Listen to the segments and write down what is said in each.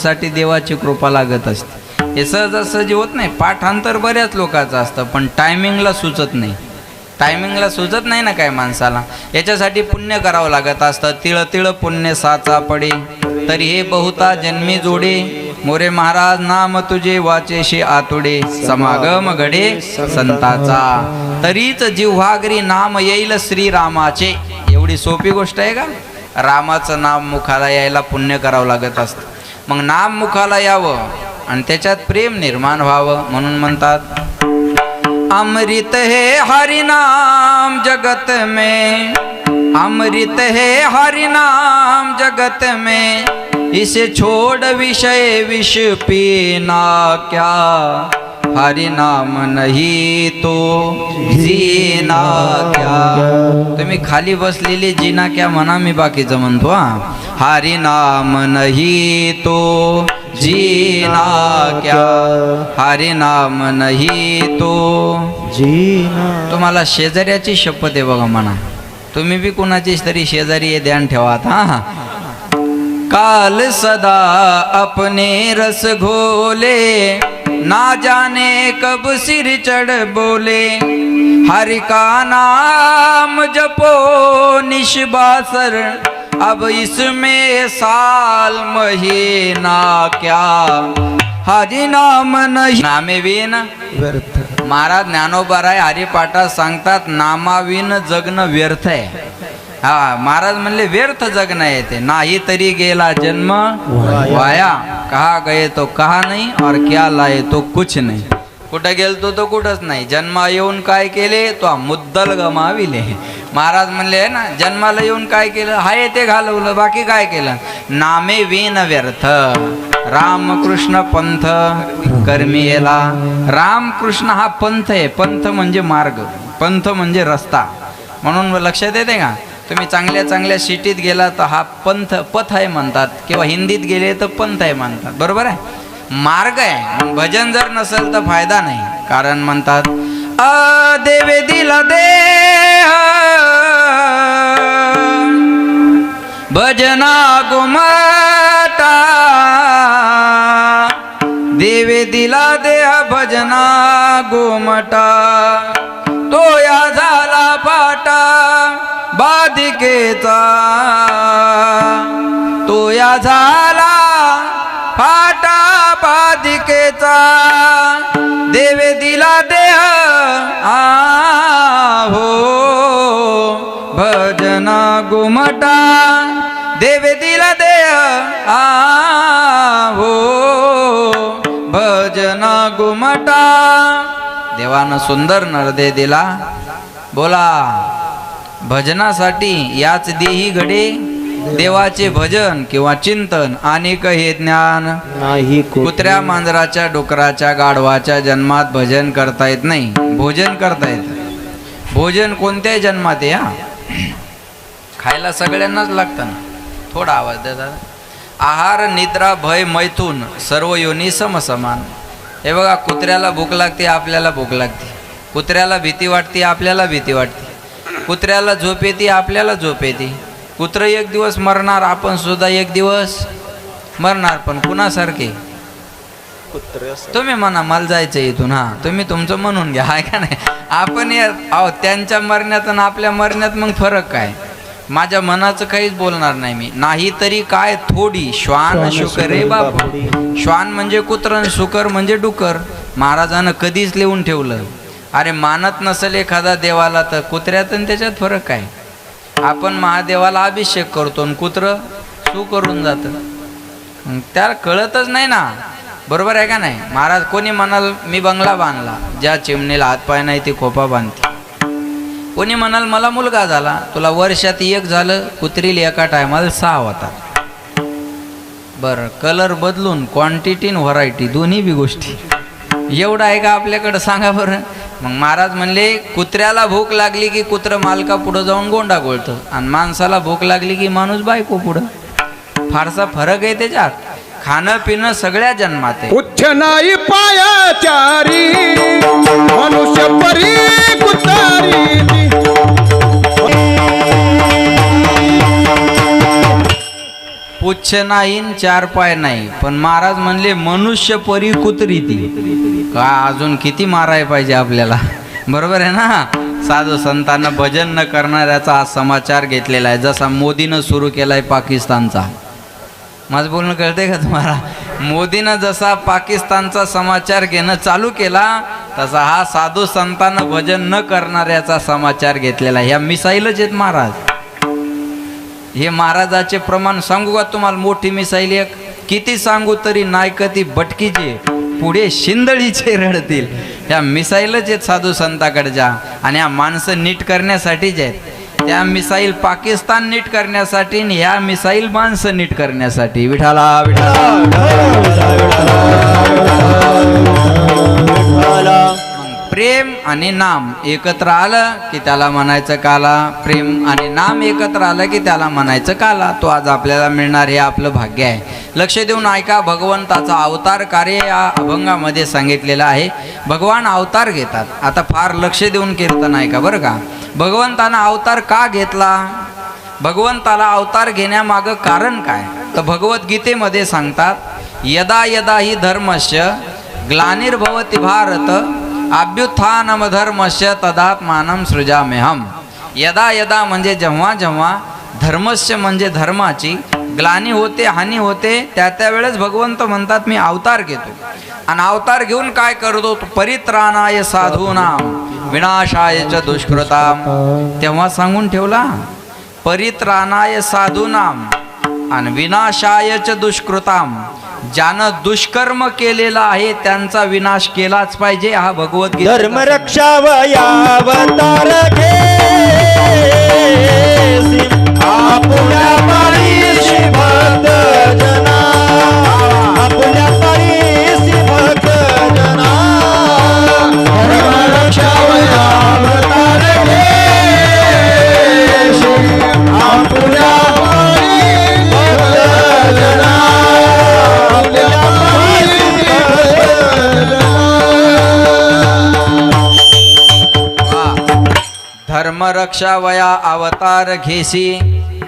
त्याच्यासाठी देवाची कृपा लागत असते. हे सहजासहजी होत नाही. पाठांतर बऱ्याच लोकांचं असतं पण टायमिंगला सुचत नाही. टायमिंगला सुचत नाही ना काय माणसाला. याच्यासाठी पुण्य करावं लागत असतं. तिळ तिळ पुण्य साचा पडे तरी हे बहुता जन्मी जोडे. मोरे महाराज नाम तुझे वाचेशे आतुडे. समागम घडे संताचा तरीच जिव्हागरी नाम येईल श्रीरामाचे. एवढी सोपी गोष्ट आहे का? रामाचं नाम मुखाला यायला पुण्य करावं लागत असतं. मग नाम मुखाला यावं आणि त्याच्यात प्रेम निर्माण व्हावं म्हणून म्हणतात अमृत है हरि नाम जगत में. अमृत है हरि नाम जगत में. इसे छोड़ विषय विष पीना क्या. हरि नाम नहीं तो जीना क्या. तुम्ही खाली बसलेली जीना क्या म्हणा, मी बाकीचं म्हणतो. हरि नाम नहीं तो जीना क्या. हरि नाम नहीं तो जीना. तुम्हाला शेजाऱ्याची शपथ आहे बघा म्हणा. तुम्ही बी कुणाची तरी शेजारी हे ध्यान ठेवा. हा काल सदा अपने रस घोले. ना जाने कब सिर चढ़ बोले. हरि का नाम जपो निशबासर. अब इसमें साल महीना क्या. हरि नाम नहीं नामे विन व्यर्थ. महाराज ज्ञानोबाराय हरिपाठात सांगतात नामाविन जगणं व्यर्थ आहे. हा महाराज म्हणले व्यर्थ जगणं आहे ते. नाही तरी गेला जन्म वाया. कहा गए तो कहा नहीं और क्या लाए तो कुछ नहीं. कुठं गेलतो तो कुठंच नाही. जन्मा येऊन काय केले तो मुद्दल गमाविले. महाराज म्हणले ना जन्माला येऊन काय केलं हाय ते घालवलं बाकी काय केलं. नामे विन व्यर्थ. रामकृष्ण पंथ कर्मीला. रामकृष्ण हा पंथ आहे. पंथ म्हणजे मार्ग. पंथ म्हणजे रस्ता. म्हणून लक्षात येते का तुम्ही चांगल्या चांगल्या सिटीत गेला तर हा पंथ पथ आहे म्हणतात किंवा हिंदीत गेले तर पंथ आहे म्हणतात. बरोबर आहे. मार्ग आहे. भजन जर नसेल तर फायदा नाही. कारण म्हणतात देवे दिला दे भजना गुमटा. देवे दिला देह भजना गोमटा. तो या झाला फाटा बाधिकेचा. तो या झाला फाटा बाधिकेचा. देवे दिला देह हो भजना गुमटा. देवे दिला देह हो भजना गुमटा. देवानं सुंदर नरदे दिला. बोला भजनासाठी याच देही घडे. देवाचे भजन किंवा चिंतन अनेक हे ज्ञान नाही. कुत्र्या मांजराच्या डुकराच्या गाढवाच्या जन्मात भजन करता येत नाही. भोजन करता येत. भोजन कोणत्याही जन्मात या खायला सगळ्यांनाच लागतं ना. थोडा आवाज द्या. आहार निद्रा भय मैथून सर्व योनी समसमान. हे बघा कुत्र्याला भूक लागते आपल्याला भूक लागते. कुत्र्याला भीती वाटते आपल्याला भीती वाटते. कुत्र्याला झोप येते आपल्याला झोप येते. कुत्र एक दिवस मरणार आपण सुद्धा एक दिवस मरणार. पण कुणासारखे तुम्ही म्हणा मला जायचं इथून. हा तुम्ही तुमचं म्हणून घ्या आहे का नाही. आपण अहो त्यांच्या मरण्यात आणि आपल्या मरण्यात मग फरक काय. माझ्या मनाचं काहीच बोलणार नाही मी. नाही तरी काय थोडी श्वान शुकर रे बाबा. श्वान म्हणजे कुत्र, शुकर म्हणजे डुकर. महाराजानं कधीच लिहून ठेवलं. अरे मानत नसेल एखादा देवाला तर कुत्र्यात आणि त्याच्यात फरक काय. आपण महादेवाला अभिषेक करतो आणि कुत्र सू करून जातं. त्याला कळतच नाही ना. बरोबर आहे का नाही. महाराज कोणी म्हणाल मी बंगला बांधला. ज्या चिमणीला हातपाय नाही ती खोपा बांधते. कोणी म्हणाल मला मुलगा झाला. तुला वर्षात एक झालं. कुत्रीला एका टायमाला 6 होता. बरं कलर बदलून क्वांटिटी आणि व्हरायटी दोन्ही बी गोष्टी. एवढं आहे का आपल्याकडं सांगा बरं. मग महाराज म्हणले कुत्र्याला भूक लागली की कुत्र मालका पुढं जाऊन गोंडा गोळतं आणि माणसाला भूक लागली की माणूस बायको पुढं. फारसा फरक आहे त्याच्यात. खाणं पिणं सगळ्या जन्मात आहे. उच्च नाही पायाचारी मनुष्य परी कुतारी. पुच्छ नाही न चार पाय नाही, पण महाराज म्हणले मनुष्य परी कुत्री ती का, अजून किती माराय पाहिजे आपल्याला. बरोबर आहे ना. साधू संतांना भजन न करणाऱ्याचा हा समाचार घेतलेला आहे, जसा मोदीनं सुरू केलाय पाकिस्तानचा. माझं बोलणं कळतंय का तुम्हाला. मोदीनं जसा पाकिस्तानचा समाचार घेणं चालू केला, तसा हा साधू संतांना भजन न करणाऱ्याचा समाचार घेतलेला आहे. ह्या मिसाईलच आहेत महाराज. हे महाराजाचे प्रमाण सांगू का तुम्हाला. मोठी मिसाईल एक, किती सांगू तरी नायकती बटकीचे पुढे शिंदळीचे रडतील. ह्या मिसाईलच आहेत साधू संताकडच्या, आणि ह्या माणसं नीट करण्यासाठीच आहेत. त्या मिसाईल पाकिस्तान नीट करण्यासाठी आणि ह्या मिसाईल माणसं नीट करण्यासाठी. विठाला प्रेम आणि नाम एकत्र आलं की त्याला म्हणायचं काला. प्रेम आणि नाम एकत्र आलं की त्याला म्हणायचं काला. तो आज आपल्याला मिळणार हे आपलं भाग्य आहे. लक्ष देऊन ऐका. भगवंताचा अवतार कार्य या अभंगामध्ये सांगितलेलं आहे. भगवान अवतार घेतात. आता फार लक्ष देऊन कीर्तन ऐका बरं का. भगवंतानं अवतार का घेतला, भगवंताला अवतार घेण्यामागं कारण काय, तर भगवद्गीतेमध्ये सांगतात, यदा यदा ही धर्मस्य ग्लानिर्भवति भारत अभ्युत्थानम धर्मस्य तदात्मानं सृजाम्यहम्. यदा यदा म्हणजे जेव्हा जेव्हा, धर्मस्य म्हणजे धर्माची, ग्लानी होते, हानी होते, त्या वेळेस भगवंत म्हणतात मी अवतार घेतो. आणि अवतार घेऊन काय करतो, परित्राणाय साधूनाम विनाशाय च दुष्कृताम. तेव्हा सांगून ठेवला, परित्राणाय साधूनाम आणि विनाशाय च दुष्कृताम. ज्यानं दुष्कर्म केलेला आहे त्यांचा विनाश केलाच पाहिजे. हा भगवद्गीता. धर्म रक्षावयावतार घेसी आपुल्या पायीशी भक्त जना, आपुल्या पायीशी भक्त जना. धर्म रक्षावयावतार घेसी आपुल्या पायीशी भक्त जना. धर्मरक्षा वया अवतार घेसी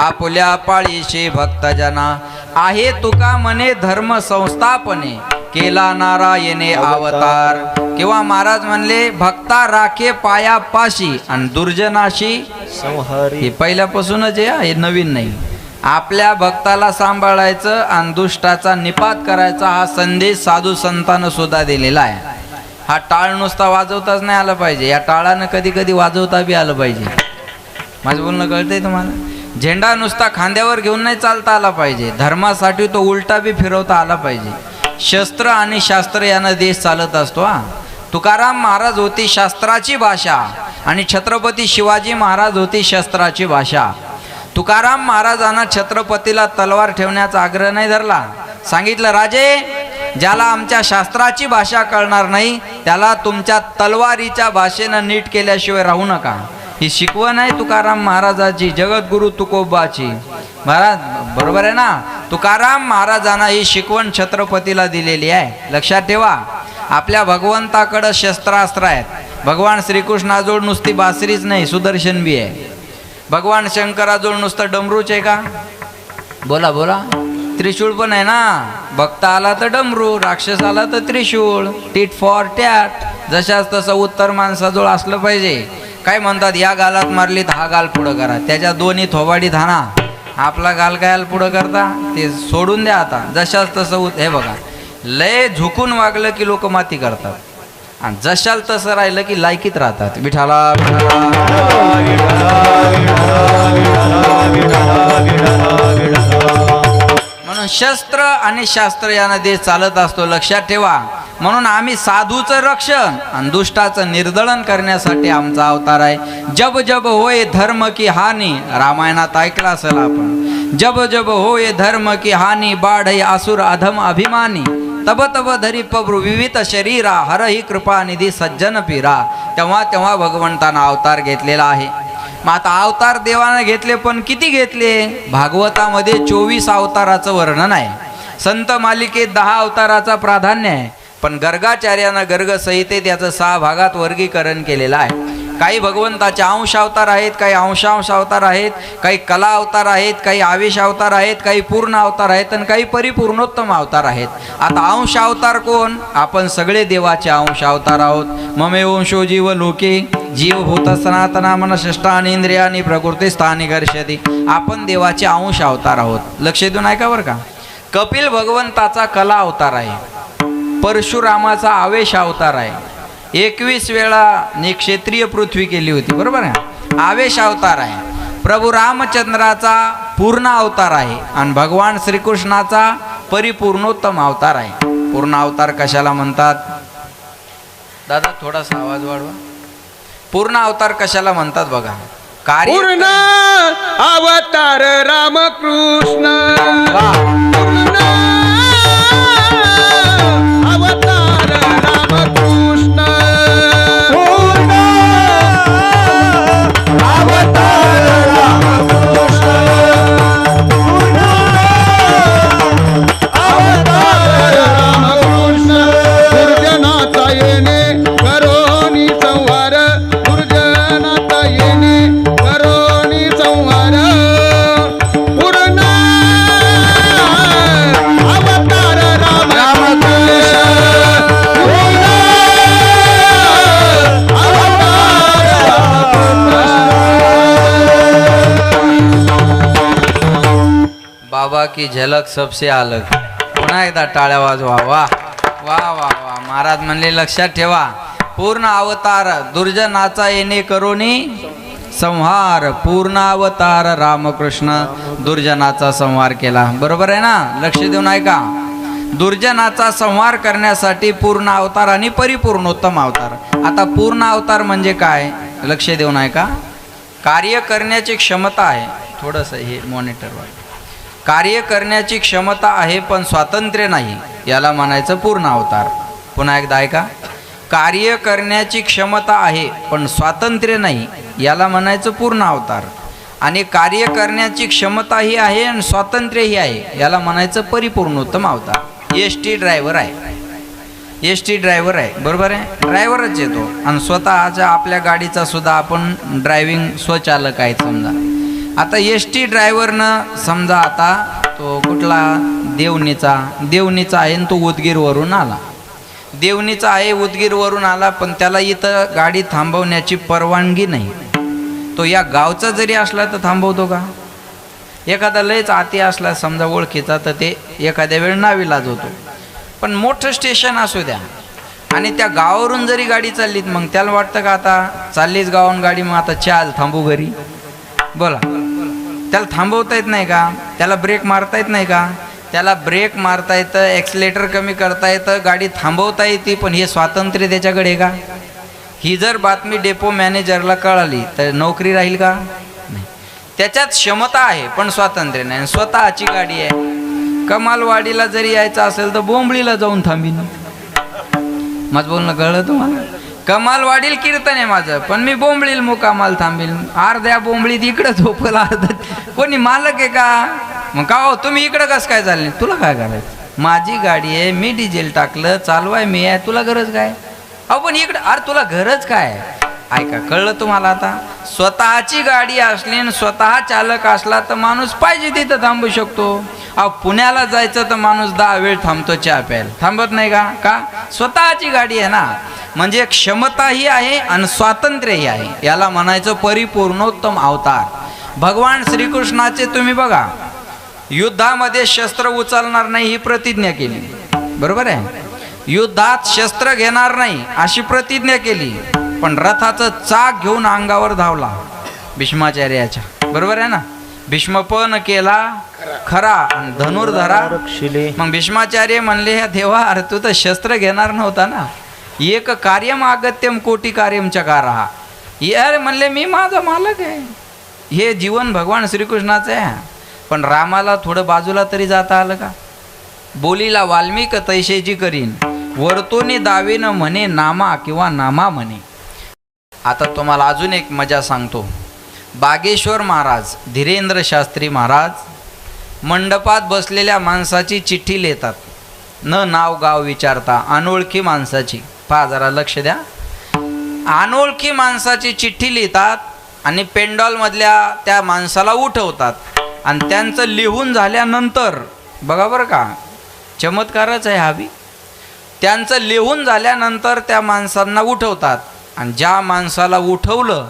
आपुल्या पाळीशी भक्तजना. आहे तुका म्हणे धर्म संस्थापने केला नारायणे अवतार. किंवा महाराज म्हणले भक्ता राखे पाया पाशी आणि दुर्जनाशी संहारी. हे पहिल्यापासूनच आहे, हे नवीन नाही. आपल्या भक्ताला सांभाळायचं आणि दुष्टाचा निपात करायचा हा संदेश साधू संतांनं सुद्धा दिलेला आहे. हा टाळ नुसता वाजवताच नाही आला पाहिजे, या टाळानं कधी कधी वाजवता बी आलं पाहिजे. माझं बोलणं कळतंय तुम्हाला. झेंडा नुसता खांद्यावर घेऊन नाही चालता आला पाहिजे, धर्मासाठी तो उलटा बी फिरवता आला पाहिजे. शस्त्र आणि शास्त्र यानं देश चालत असतो. तुकाराम महाराज होती शास्त्राची भाषा आणि छत्रपती शिवाजी महाराज होती शस्त्राची भाषा. तुकाराम महाराजांना छत्रपतीला तलवार ठेवण्याचा आग्रह नाही धरला. सांगितलं, राजे ज्याला आमच्या शास्त्राची भाषा कळणार नाही त्याला तुमच्या तलवारीच्या भाषेनं नीट केल्याशिवाय राहू नका. ही शिकवण आहे तुकाराम महाराजाची, जगद्गुरु तुकोबाची. महाराज बरोबर आहे ना. तुकाराम महाराजांना ही शिकवण छत्रपतीला दिलेली आहे. लक्षात ठेवा, आपल्या भगवंताकडं शस्त्रास्त्र आहेत. भगवान श्रीकृष्णाजवळ नुसती बासरीच नाही, सुदर्शन बी आहे. भगवान शंकराजवळ नुसतं डमरूच आहे का, बोला बोला, त्रिशूळ पण आहे ना. भक्त आला तर डमरू, राक्षस आला तर त्रिशूळ. Tit for tat. जशाच तसं उत्तर माणसाजवळ असलं पाहिजे. काय म्हणतात, या गालात मारली तर हा गाल पुढं करा, त्याच्या दोन्ही थोबाडीत हाना. आपला गाल काय पुढं करता ते सोडून द्या. आता जशाच तसं हे बघा, लय झुकून वागलं की लोक माती करतात आणि जशाल तसं राहिलं की लायकीत राहतात. विठाला म्हणून शस्त्र आणि शास्त्र यानं देश चालत असतो. लक्षात ठेवा. म्हणून आम्ही साधूचं रक्षण आणि दुष्टाचं निर्दलन करण्यासाठी आमचा अवतार आहे. जब जब होय धर्म की हानी, रामायणात ऐकला असेल आपण. जब जब होय धर्म की हानी, बाढई असुर अधम अभिमानी. तब तब धरी प्रभु विविध शरीरा, हर ही कृपा निधी सज्जन पीरा. तेव्हा तेव्हा भगवंतानं अवतार घेतलेला आहे. मग आता अवतार देवाने घेतले, पण किती घेतले. भागवतामध्ये 24 अवताराचं वर्णन आहे. संत मालिकेत 10 अवताराचा प्राधान्य आहे. पण गर्गाचार्यानं गर्ग संहितेत याचं 6 भागात वर्गीकरण केलेलं आहे. काही भगवंताचे अंश अवतार आहेत, काही अंशांश अवतार आहेत, काही कला अवतार आहेत, काही आवेश अवतार आहेत, काही पूर्ण अवतार आहेत आणि काही परिपूर्णोत्तम अवतार आहेत. आता अंश अवतार कोण? आपण सगळे देवाचे अंश अवतार आहोत. ममे वंशो जीव लोके जीवभूत सनातना मन षष्ठानी इंद्रियानी प्रकृती स्थानी घर्षती. आपण देवाचे अंश अवतार आहोत. लक्ष देऊन ऐका बरं का. कपिल भगवंताचा कला अवतार आहे, परशुरामाचा आवेश अवतार आहे, 21 वेळा निक्षेत्रीय पृथ्वी केली होती, बरोबर आहे, आवेश अवतार आहे. प्रभू रामचंद्राचा पूर्ण अवतार आहे आणि भगवान श्रीकृष्णाचा परिपूर्णोत्तम अवतार आहे. पूर्ण अवतार कशाला म्हणतात? दादा थोडासा आवाज वाढवा. पूर्ण अवतार कशाला म्हणतात बघा. पूर्ण अवतार रामकृष्ण, पूर्ण अवतार रामकृष्ण, पूर्ण अवतार रामकृष्ण, पूर्ण अवतार रामकृष्ण. दुर्जनाचा येणे करोनी संहार, दुर्जनाचा येणे करोनी संहार. पूर्ण अवतार रामकृष्ण, पूर्ण अवतार बाबा की झलक सबसे अलग. पुन्हा एकदा टाळ्या वाजवा. वा वा वा वा. महाराज म्हणले लक्षात ठेवा, पूर्ण अवतार दुर्जनाचा येणे करोनी संहार. पूर्ण अवतार रामकृष्ण दुर्जनाचा संहार केला. बरोबर आहे ना? लक्ष देऊन ऐका. दुर्जनाचा संहार करण्यासाठी पूर्ण अवतार आणि परिपूर्णोत्तम अवतार. आता पूर्ण अवतार म्हणजे काय? लक्ष देऊन ऐका. कार्य करण्याची क्षमता आहे, थोडंसं हे मॉनिटरवर, कार्य करण्याची क्षमता आहे पण स्वातंत्र्य नाही, याला म्हणायचं पूर्ण अवतार. पुन्हा एकदा ऐका. कार्य करण्याची क्षमता आहे पण स्वातंत्र्य नाही, याला म्हणायचं पूर्ण अवतार. आणि कार्य करण्याची क्षमताही आहे आणि स्वातंत्र्यही आहे, याला म्हणायचं परिपूर्णोत्तम अवतार. एस.टी. ड्रायव्हर आहे, एस.टी. ड्रायव्हर आहे, बरोबर आहे, ड्रायव्हरच येतो आणि स्वतःच्या आपल्या गाडीचा सुद्धा आपण ड्रायव्हिंग स्वचालक आहेत समजा. आता एस.टी. ड्रायव्हरनं समजा आता तो कुठला देवणीचा आहे आणि तो उदगीरवरून आला, देवणीचा आहे उदगीरवरून आला, पण त्याला इथं गाडी थांबवण्याची परवानगी नाही. तो या गावचा जरी असला तर थांबवतो का? एखादा लयच आती असला समजा ओळखीचा तर ते एखाद्या वेळ नावीलाज होतो. पण मोठं स्टेशन असू द्या आणि त्या गावावरून जरी गाडी चाललीत मग त्याला वाटतं का आता चाललीच गावावरून गाडी, मग आता चाल थांबू घरी? बोला. त्याला थांबवता येत नाही का? त्याला ब्रेक मारता येत नाही का? त्याला ब्रेक मारता येतं, ॲक्सिलेटर कमी करता येतं, गाडी थांबवता येते, पण हे स्वातंत्र्य त्याच्याकडे का? ही जर बातमी डेपो मॅनेजरला कळाली तर नोकरी राहील का? नाही. त्याच्यात क्षमता आहे पण स्वातंत्र्य नाही. स्वतःची गाडी आहे, कमालवाडीला जरी यायचं असेल तर बोंबळीला जाऊन थांबीन. माझं बोलणं कळलं तुम्हाला? कमालवाडील कीर्तन आहे माझं, पण मी बोंबळील मुकामाल थांबील. अर्ध्या बोंबळीत इकडं झोपल, अर्ध कोणी मालक आहे का? मग का हो तुम्ही इकडं कसं काय चालले? तुला काय करायचं? माझी गाडी आहे, मी डिझेल टाकलं, चालवाय मी आहे, तुला गरज काय? अहो पण इकडं, अरे तुला गरज काय? ऐका, कळलं तुम्हाला आता? स्वतःची गाडी असली आणि स्वतः चालक असला तर माणूस पाहिजे तिथं थांबू शकतो. अहो पुण्याला जायचं तर माणूस 10 वेळ थांबतो चहा प्यायला, थांबत नाही का? का? स्वतःची गाडी आहे ना. म्हणजे क्षमताही आहे आणि स्वातंत्र्यही आहे, याला म्हणायचं परिपूर्णोत्तम अवतार. भगवान श्रीकृष्णाचे तुम्ही बघा, युद्धामध्ये शस्त्र उचलणार नाही ही प्रतिज्ञा केली, बरोबर आहे? युद्धात शस्त्र घेणार नाही अशी प्रतिज्ञा केली, पण रथाचं चाक घेऊन अंगावर धावला भीष्माचार्याच्या, बरोबर आहे ना? भीष्मपण केला खरा धनुर्धरा रक्षिले. मग भीष्माचार्य म्हणले, ह्या देवा, अरे तू तर शस्त्र घेणार नव्हता ना. एक कार्यम आगत्यम कोटी कार्यम चकारहा. यार म्हणले मी माझा मालक आहे, हे जीवन भगवान श्रीकृष्णाचं आहे. पण रामाला थोडं बाजूला तरी जाता आलं का? बोलीला वाल्मिक तैसेची करीन, वर्तोनी दावेन म्हणे नामा किंवा नामा म्हणे. आता तुम्हाला अजून एक मजा सांगतो. बागेश्वर महाराज, धीरेंद्र शास्त्री महाराज मंडपात बसलेल्या माणसाची चिठ्ठी लिहितात, न नाव गाव विचारता, अनोळखी माणसाची. पहा जरा लक्ष द्या. अनोळखी माणसाची चिठ्ठी लिहितात आणि पेंडॉलमधल्या त्या माणसाला उठवतात आणि त्यांचं लिहून झाल्यानंतर बघा बरं का, चमत्कारच आहे हा बी. त्यांचं लिहून झाल्यानंतर त्या माणसांना उठवतात आणि ज्या माणसाला उठवलं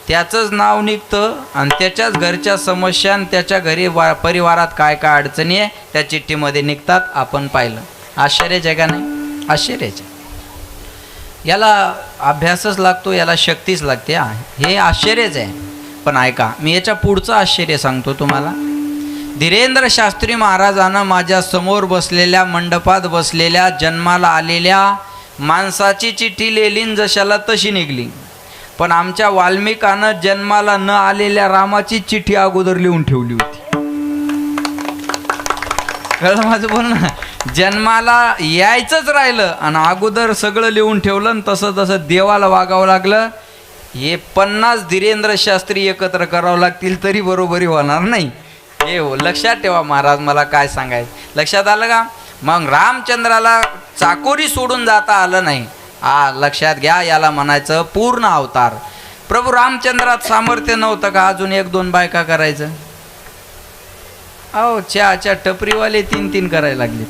त्याचंच नाव निघतं आणि त्याच्याच घरच्या समस्या आणि त्याच्या घरी परिवारात काय काय अडचणी आहे त्या चिठ्ठीमध्ये निघतात. आपण पाहिलं. आश्चर्यच आहे का नाही? आश्चर्यच आहे. याला अभ्यासच लागतो, याला शक्तीच लागते. हे आश्चर्यच आहे. पण ऐका, मी याच्या पुढचं आश्चर्य सांगतो तुम्हाला. धीरेंद्र शास्त्री महाराजांना माझ्या समोर बसलेल्या मंडपात बसलेल्या जन्माला आलेल्या माणसाची चिठ्ठी लिहिली जशाला तशी निघली. पण आमच्या वाल्मिकानं जन्माला न आलेल्या रामाची चिठ्ठी अगोदर लिहून ठेवली होती. कळलं माझं बोलणं? जन्माला यायचंच राहिलं आणि अगोदर सगळं लिहून ठेवलं आणि तसं तसं देवाला वागावं लागलं. हे 50 धीरेंद्र शास्त्री एकत्र करावं लागतील तरी बरोबरी होणार नाही. हे हो, लक्षात ठेवा. महाराज मला काय सांगायचं लक्षात आलं का? मग रामचंद्राला चाकोरी सोडून जाता आलं नाही. लक्षात घ्या, याला म्हणायचं पूर्ण अवतार. प्रभू रामचंद्रात सामर्थ्य नव्हतं का अजून 1-2 बायका करायचं? अहो, चहाच्या टपरीवाले 3-3 करायला लागले.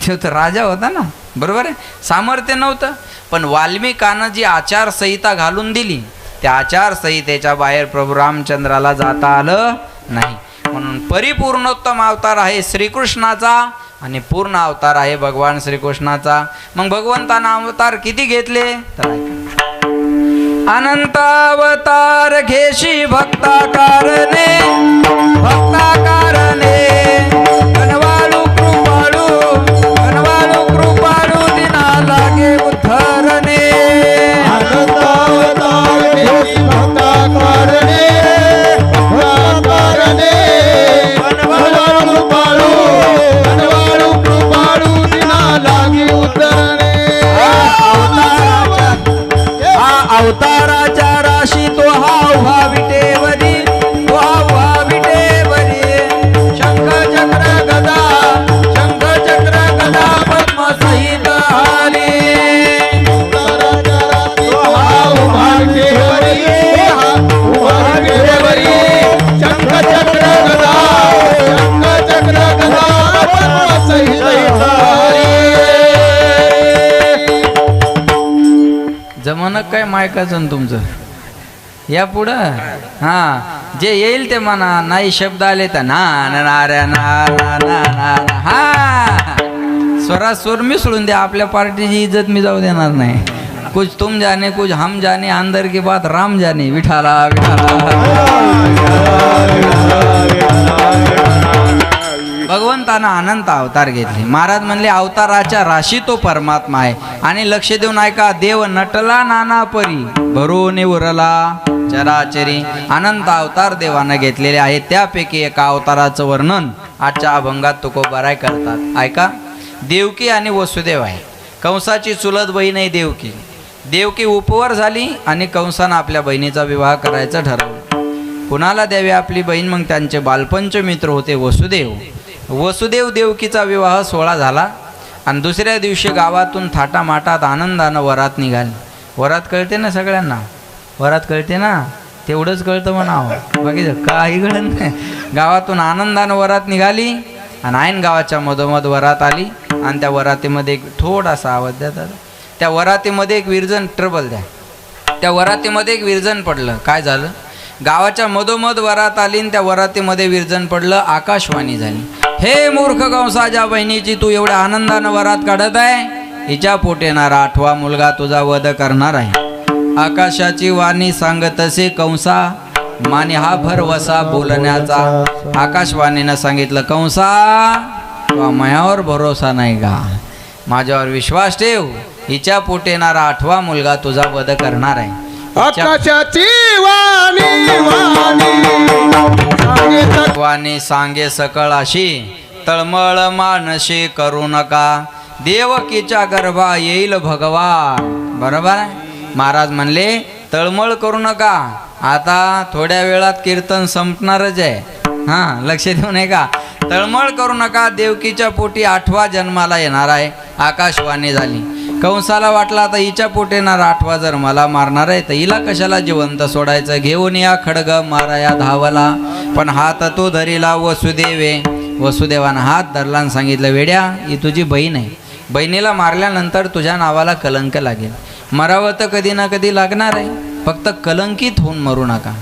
तो तर राजा होता ना, बरोबर आहे. सामर्थ्य नव्हतं. पण वाल्मिकानं जी आचारसंहिता घालून दिली त्या आचारसंहितेच्या बाहेर प्रभू रामचंद्राला जाता आलं नाही. म्हणून परिपूर्णोत्तम अवतार आहे श्रीकृष्णाचा आणि पूर्ण अवतार आहे भगवान श्रीकृष्णाचा. मग भगवंतानं अवतार किती घेतले तर ऐका. अनंत अवतार घेशी भक्ता कारणे, भक्ता कारणे कनवाळू कृपाळू, कनवाळू कृपाळू दिना लागे उद्धरणे. अनंत अवतार घेशी भक्ता कारणे, भक्ता कारणे कनवाळू कृपाळू, कनवाळू कृपाळू दिना लागे उद्धरणे. अवताराच्या राशी तो हा उभा विटेवरी, तो हा उभा विटेवरी. शंख चक्र गदा, शंख चक्र गदा पद्म सहित हरी. तो हा उभा विटेवरी, उभा विटेवरी. शंख चक्र गदा, शंख चक्र गदा पद्म सहित हरी. जमानक काय मायकाचं तुमचं या पुढं. हां, जे येईल ते म्हणा. नाही शब्द आले तर ना ना ना रे ना ना ना ना ना. हा, स्वरात स्वर मिसळून द्या. आपल्या पार्टीची इज्जत मी जाऊ देणार नाही. कुछ तुम जाने कुछ हम जाने, अंदर की बात राम जाने. विठाला भगवंतानं अनंत अवतार घेतले. महाराज म्हणले अवताराच्या राशी तो परमात्मा आहे. आणि लक्ष देऊन ऐका, देव नटला नाना परी, भरोने उरला चराचरी. अनंत अवतार देवानं घेतलेले आहेत. त्यापैकी एका अवताराचं वर्णन आजच्या अभंगात तुकोबाराय करतात. ऐका, देवकी आणि वसुदेव आहे. कंसाची चुलत बहीण आहे देवकी. देवकी उपवर झाली आणि कंसानं आपल्या बहिणीचा विवाह करायचं ठरवलं. कुणाला द्यावी आपली बहीण? मग त्यांचे बालपंच मित्र होते वसुदेव. वसुदेव देवकीचा विवाह सोहळा झाला आणि दुसऱ्या दिवशी गावातून थाटामाटात आनंदानं वरात निघाली. वरात कळते ना सगळ्यांना? वरात कळते ना? तेवढंच कळतं म्हणावं, बघितलं काही कळत नाही. गावातून आनंदानं वरात निघाली आणि ऐन गावाच्या मधोमध वरात आली आणि त्या वरातीमध्ये एक थोडासा आवाज द्या. त्या वरातीमध्ये एक विरजन ट्रबल द्या. त्या वरातीमध्ये एक विरजन पडलं. काय झालं? गावाच्या मधोमध वरात आली आणि त्या वरातीमध्ये विरजन पडलं. आकाशवाणी झाली, हे मूर्ख कंसाच्या बहिणीची तू एवढ्या आनंदानं वरात काढत आहे, हिच्या पोट येणारा 8वा मुलगा तुझा वध करणार आहे. आकाशाची वाणी सांगत असे कंसा, माने हा भरवसा बोलण्याचा. आकाशवाणीनं सांगितलं, कंसा तुझा मायावर भरोसा नाही का? माझ्यावर विश्वास ठेव, हिच्या पोट येणारा 8वा मुलगा तुझा वध करणार आहे. आकाशाची वाणी वाणी सांगे सकळ अशी, तळमळ मानशी करू नका, देवकीच्या गर्भा येईल भगवान. बरोबर आहे? महाराज म्हणले तळमळ करू नका. आता थोड्या वेळात कीर्तन संपणारच आहे. हां, लक्ष देऊ नये का? तळमळ करू नका, देवकीच्या पोटी 8वा जन्माला येणार आहे. आकाशवाणी झाली. कंसाला वाटला आता हिच्या पोटेना राठवा जर मला मारणार आहे तर हिला कशाला जिवंत सोडायचं, घेऊन या खडग माराया धावला. पण हात तो धरिला वसुदेवे, वसुदेवानं हात धरला आणि सांगितलं, वेड्या ही तुझी बहीण आहे, बहिणीला मारल्यानंतर तुझ्या नावाला कलंक लागेल, मरावं तर कधी ना कधी लागणार आहे, फक्त कलंकित होऊन मरू नका.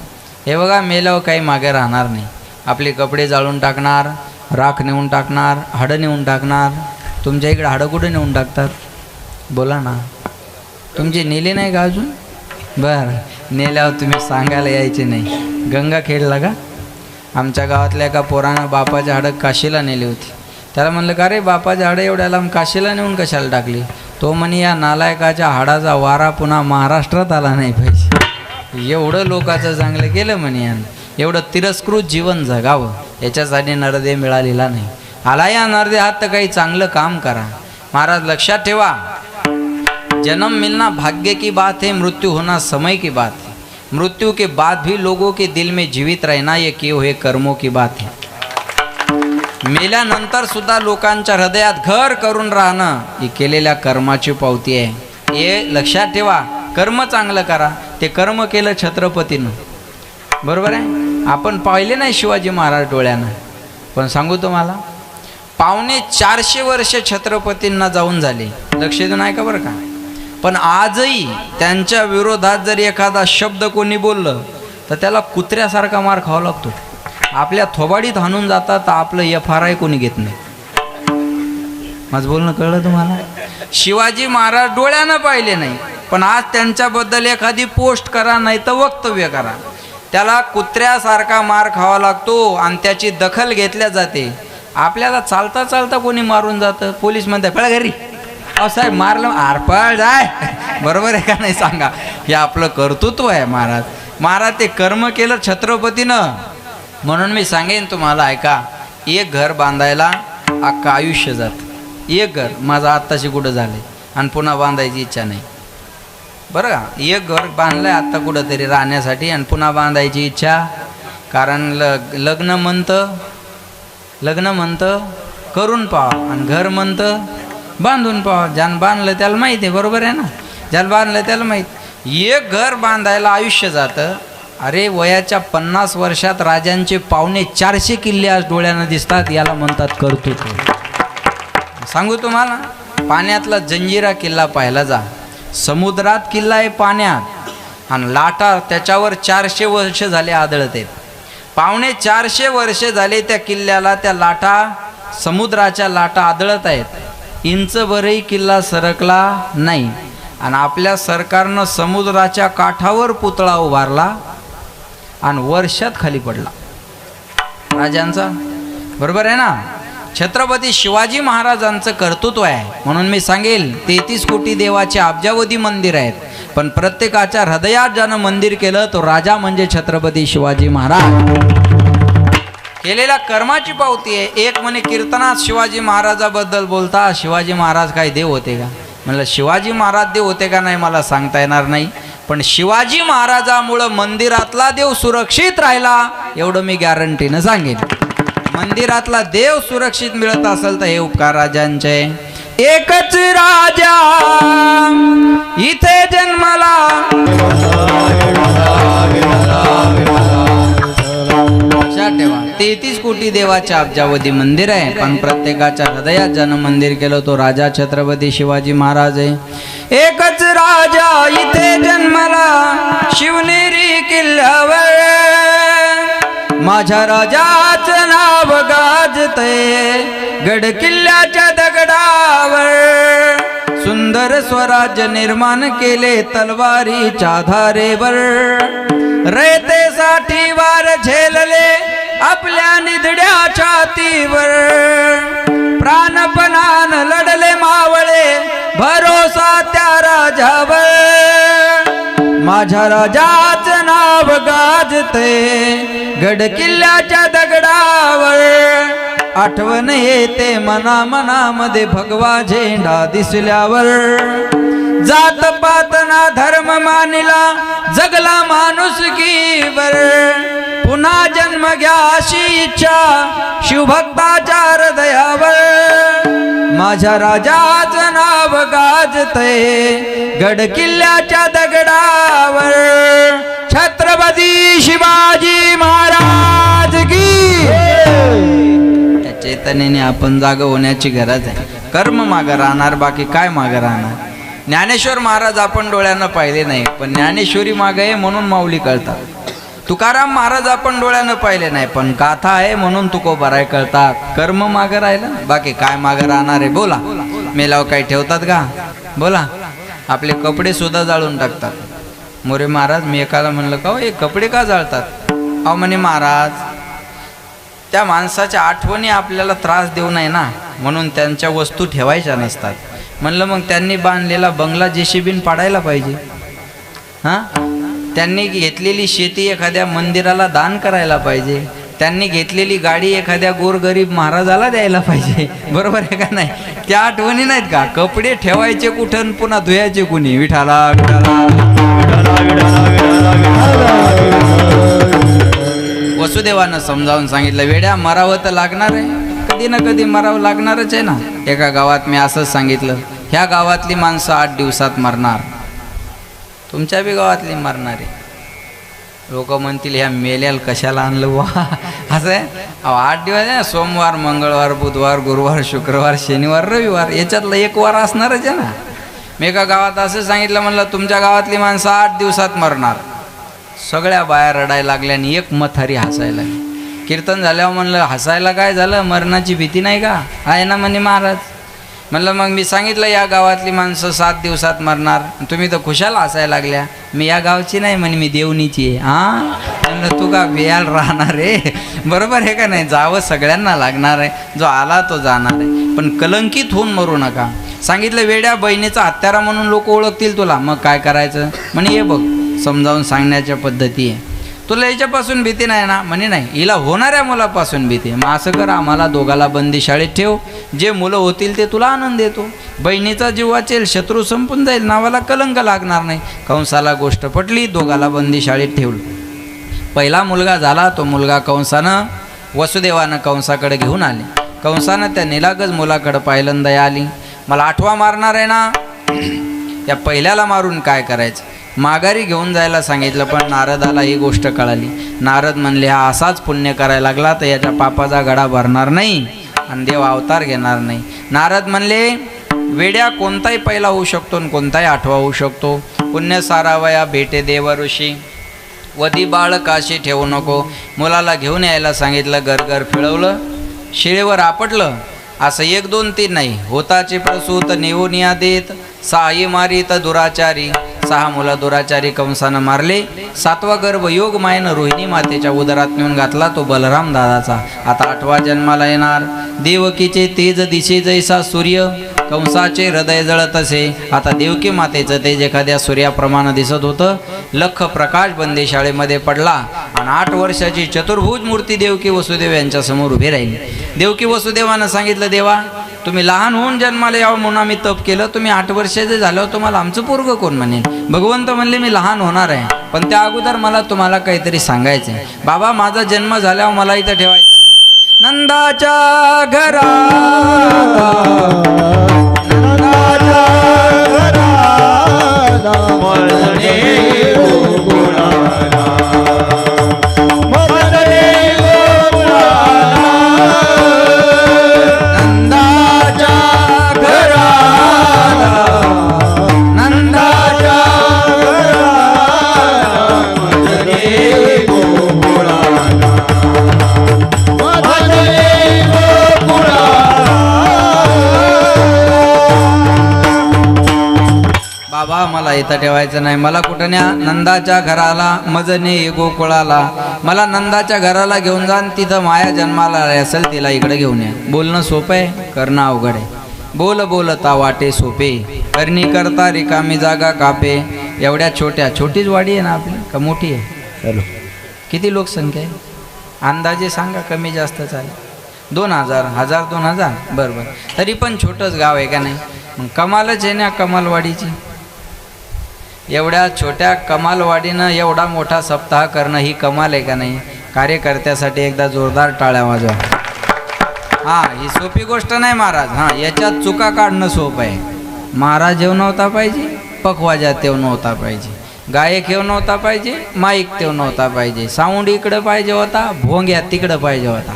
हे बघा मेल्यावर काही मागे राहणार नाही, आपले कपडे जाळून टाकणार, राख नेऊन टाकणार, हाडं नेऊन टाकणार. तुमच्या इकडे हाडं कुठे नेऊन टाकतात बोला ना, तुमची नेली नाही का अजून? बरं, नेल्यावर तुम्ही सांगायला यायचे नाही. गंगाखेडला का आमच्या गावातल्या एका पोरानं बापाच्या हाडं काशीला नेली होती. त्याला म्हणलं का रे बापाच्या हाडं एवढ्याला काशीला नेऊन कशाला टाकली? तो म्हणे या नालायकाच्या हाडाचा वारा पुन्हा महाराष्ट्रात आला नाही पाहिजे, एवढं लोकांचं चांगलं केलं म्हणे यानं, एवढं तिरस्कृत जीवन जगावं याच्यासाठी नरदेह मिळालेला नाही. आला या नरदेहात तर काही चांगलं काम करा. महाराज लक्षात ठेवा, जन्म मिलना भाग्य की बात है, मृत्यू होना समय की बात है. मृत्यू के बाद भी लोगों के दिल में जीवित रहना ये किए हुए कर्मों की बात है. मेल्यानंतर सुद्धा लोकांच्या हृदयात घर करून राहणं ही केलेल्या कर्माची पावती आहे. हे लक्षात ठेवा, कर्म चांगलं करा. ते कर्म केलं छत्रपतीनं, बरोबर आहे. आपण पाहिले नाही शिवाजी महाराज डोळ्यानं, पण सांगू तुम्हाला 450 वर्ष छत्रपतींना जाऊन झाले, लक्ष देऊन आहे का बरं का. पण आजही त्यांच्या विरोधात जर एखादा शब्द कोणी बोललं तर त्याला कुत्र्यासारखा मार खावा लागतो. आपल्या थोबाडीत हाणून जातात तर आपलं FRI कोणी घेत नाही. माझं बोलणं कळलं तुम्हाला? शिवाजी महाराज डोळ्यानं पाहिले नाही, पण आज त्यांच्याबद्दल एखादी पोस्ट करा नाही तर वक्तव्य करा, त्याला कुत्र्यासारखा मार खावा लागतो आणि त्याची दखल घेतल्या जाते. आपल्याला चालता चालता कोणी मारून जातं, पोलीस म्हणतात पळा घरी, अहो साहेब मारलं, आरपळ जाय, बरोबर आहे का नाही सांगा. हे आपलं कर्तृत्व आहे. महाराज ते कर्म केलं छत्रपतीनं. म्हणून मी सांगेन तुम्हाला, ऐका, एक घर बांधायला अख्खं आयुष्य जातं. एक घर माझं आत्ताशी कुठं झालंय आणि पुन्हा बांधायची इच्छा नाही, बरं का. एक घर बांधलंय आत्ता कुठंतरी राहण्यासाठी आणि पुन्हा बांधायची इच्छा, कारण लग्न म्हणतं करून पाहा आणि घर म्हणतं बांधून पाहा. ज्यानं बांधलं त्याला माहीत आहे, बरोबर आहे ना, ज्याला बांधलं त्याला माहीत. एक घर बांधायला आयुष्य जातं. अरे वयाच्या 50 वर्षात राजांचे 450 किल्ले आज डोळ्यानं दिसतात, याला म्हणतात कर्तृत्व. सांगू तुम्हाला, पाण्यातला जंजिरा किल्ला पाहायला जा, समुद्रात किल्ला आहे पाण्यात, आणि लाटा त्याच्यावर 400 वर्ष झाले आदळत आहेत. 450 वर्ष झाले त्या किल्ल्याला, त्या लाटा, समुद्राच्या लाटा आदळत आहेत. इंचभरही किल्ला सरकला नाही. आणि आपल्या सरकारनं समुद्राच्या काठावर पुतळा उभारला आणि वर्षात खाली पडला राजांचा, बरोबर आहे ना. छत्रपती शिवाजी महाराजांचं कर्तृत्व आहे. म्हणून मी सांगेल 33 कोटी देवाचे अब्जावधी मंदिर आहेत, पण प्रत्येकाच्या हृदयात ज्यानं मंदिर केलं तो राजा म्हणजे छत्रपती शिवाजी महाराज. केलेल्या कर्माची पावती आहे. एक म्हणे कीर्तनात शिवाजी महाराजाबद्दल बोलता, शिवाजी महाराज काय देव होते का? म्हणलं शिवाजी महाराज देव होते का नाही मला सांगता येणार नाही, पण शिवाजी महाराजामुळं मंदिरातला देव सुरक्षित राहिला एवढं मी गॅरंटीनं सांगेन. मंदिरातला देव सुरक्षित मिळत असेल तर हे उपकार राजांचे. एकच राजा इथे जन्मला, लक्षात ठेवा 33 कोटी देवाचे अब्जावधी मंदिर आहे, पण प्रत्येकाच्या हृदयात ज्यानं मंदिर केलं तो राजा छत्रपती शिवाजी महाराज आहे. एकच राजा इथे जन्मला शिवनेरी किल्ल्यावर, माझ्या राजाचं नाव गाजतंय गड किल्ल्याच्या दगडावर. सुंदर स्वराज्य निर्माण केले तलवारीच्या धारेवर, रयतेसाठी वार झेलले आपल्या निधड्या छातीवर. प्राणपणान लढले मावळे भरोसा त्या राजावर, माझ्या राजाचं नाव गाजते गड किल्ल्याच्या दगडावर. आठवण येते मना मनामध्ये भगवा झेंडा दिसल्यावर. जात पात ना धर्म मानिला जगला माणुसकीवर. पुन्हा जन्म घ्या अशी इच्छा शिवभक्ताच्या हृदयावर. माझ्या राजाचं नाव गाजतय गड किल्ल्याच्या दगडावर छत्रपती शिवाजी महाराज की. त्या चैतन्याने आपण जागा होण्याची गरज आहे. कर्म मागं राहणार, बाकी काय मागं राहणार. ज्ञानेश्वर महाराज आपण डोळ्यानं पाहिले नाही, पण ज्ञानेश्वरी मागं आहे म्हणून माऊली कळतात. तुकाराम महाराज आपण डोळ्यानं पाहिले नाही, पण गाथा आहे म्हणून तुकोबाराय कळतात. कर्म मागं राहिलं, बाकी काय मागं राहणार आहे. बोला, मेलाव काही ठेवतात का? बोला, आपले कपडे सुद्धा जाळून टाकतात. मोरे महाराज, मी एकाला म्हणलं का हे कपडे का जाळतात? अहो म्हणे महाराज, त्या माणसाच्या आठवणी आपल्याला त्रास देऊ नये ना, म्हणून त्यांच्या वस्तू ठेवायच्या नसतात. म्हणलं मग त्यांनी बांधलेला बंगला जेसीबीन पाडायला पाहिजे. हां, त्यांनी घेतलेली शेती एखाद्या मंदिराला दान करायला पाहिजे. त्यांनी घेतलेली गाडी एखाद्या गोरगरीब महाराजाला द्यायला पाहिजे. बरोबर आहे का नाही? त्या आठवणी नाहीत का? कपडे ठेवायचे कुठं, पुन्हा धुयाचे कुणी? विठाला वसुदेवानं समजावून सांगितलं, वेड्या, मरावं तर लागणार आहे, कधी ना कधी मरावं लागणारच आहे ना. एका गावात मी असंच सांगितलं, ह्या गावातली माणसं 8 दिवसात मरणार. तुमच्या बी गावातली मरणार आहे. लोक म्हणतील ह्या मेल्याला कशाला आणलं वा, असं आहे. 8 दिवस आहे, सोमवार, मंगळवार, बुधवार, गुरुवार, शुक्रवार, शनिवार, रविवार, याच्यातलं एक वार असणारच आहे ना. मी एका गावात असं सांगितलं, म्हणलं तुमच्या गावातली माणसं 8 दिवसात मरणार. सगळ्या बाया रडायला लागल्या आणि एक मथारी हसायला. कीर्तन झाल्यावर म्हणलं हसायला काय झालं, मरणाची भीती नाही का? आहे ना म्हणे महाराज. म्हणलं मग मी सांगितलं या गावातली माणसं 7 दिवसात मरणार, तुम्ही तर खुशाला हसायला लागल्या. मी या गावची नाही म्हणे, मी देवणीची आहे. हां, म्हणलं तू का बियाल राहणार आहे? बरोबर आहे का नाही? जावं सगळ्यांना लागणार आहे, जो आला तो जाणार आहे, पण कलंकित होऊन मरू नका. सांगितलं, वेड्या, बहिणीचा हत्यारा म्हणून लोक ओळखतील तुला, मग काय करायचं? म्हणे ये बघ, समजावून सांगण्याच्या पद्धती आहे. तुला याच्यापासून भीती नाही ना? म्हणे नाही, हिला होणाऱ्या मुलापासून भीती. मग असं कर, आम्हाला दोघाला बंदी शाळेत ठेव, जे मुलं होतील ते तुला आनंद देतो. बहिणीचा जीव वाचेल, शत्रू संपून जाईल, नावाला कलंक लागणार नाही. कंसाला गोष्ट पटली, दोघाला बंदी शाळेत ठेवलं. पहिला मुलगा झाला, तो मुलगा कंसानं वसुदेवानं कंसाकडे घेऊन आले. कंसानं त्या निलागज मुलाकडे पाहिलं, दया आली. मला 8वा मारणार आहे ना, त्या पहिल्याला मारून काय करायचं? माघारी घेऊन जायला सांगितलं, पण नारदाला ही गोष्ट कळाली. नारद म्हणले, हा असाच पुण्य करायला लागला तर याच्या पापाचा गडा भरणार नाही आणि देव अवतार घेणार नाही. नारद म्हणले, वेड्या, कोणताही पहिला होऊ शकतो आणि कोणताही 8वा होऊ शकतो. पुण्य सारावया भेटे देव ऋषी, वधी बाळ काशी ठेवू नको. मुलाला घेऊन यायला सांगितलं, गरगर फिळवलं, शिळेवर आपटलं. असं 1, 2, 3 नाही, होताचे प्रसूत नेऊनिया देत, 6 मारित दुराचारी. 6 मुलं दुराचारी कंसानं मारले. 7वा गर्भ योग मायेनं रोहिणी मातेच्या उदरात नेऊन घातला, तो बलराम दादाचा. आता 8वा जन्माला येणार. देवकीचे तेज दिशे जैसा सूर्य, कंसाचे हृदय जळत असे. आता देवकी मातेचं तेज एखाद्या सूर्याप्रमाणे दिसत होतं. लख प्रकाश बंदी शाळेमध्ये पडला आणि 8 वर्षाची चतुर्भुज मूर्ती देवकी वसुदेव यांच्या समोर उभी राहिली. देवकी वसुदेवानं सांगितलं, देवा, तुम्ही लहान होऊन जन्माला यावं म्हणून आम्ही तप केलं, तुम्ही 8 वर्षाचे झाल्यावर तुम्हाला आमचं पोरगं कोण म्हणेल? भगवंत म्हणले, मी लहान होणार आहे, पण त्या अगोदर मला तुम्हाला काहीतरी सांगायचं आहे. बाबा, माझा जन्म झाल्यावर मला इथं ठेवायचं नाही. नंदाच्या घरा मला इथं ठेवायचं नाही, मला कुठं न्या, नंदाच्या घराला, मजने गोकुळाला. मला नंदाच्या घराला घेऊन जा, तिथं माया जन्माला असेल तिला इकडे घेऊन या. बोलणं सोपं आहे, करणं अवघड आहे. बोल बोलता वाटे सोपे, करणी करता रिकामी जागा कापे. एवढ्या छोटीच वाडी आहे ना आपली, का मोठी आहे? चलो, किती लोकसंख्या आहे अंदाजे सांगा, कमी जास्त चालेल. 2000, 1000, 2000, बरं. तरी पण छोटंच गाव आहे का नाही? मग कमालच आहे ना कमालवाडीची. एवढ्या छोट्या कमालवाडीनं एवढा मोठा सप्ताह करणं ही कमाल आहे का नाही? कार्यकर्त्यासाठी एकदा जोरदार टाळ्या वाजवा. हा ही सोपी गोष्ट नाही महाराज. हा याच्यात चुका काढणं सोपं आहे. महाराज येऊ नव्हता पाहिजे, पखवाजात येऊ नव्हता पाहिजे, गायक येऊ नव्हता पाहिजे, माईक तेव नव्हता पाहिजे, साऊंड इकडं पाहिजे होता, भोंग्यात तिकडं पाहिजे होता.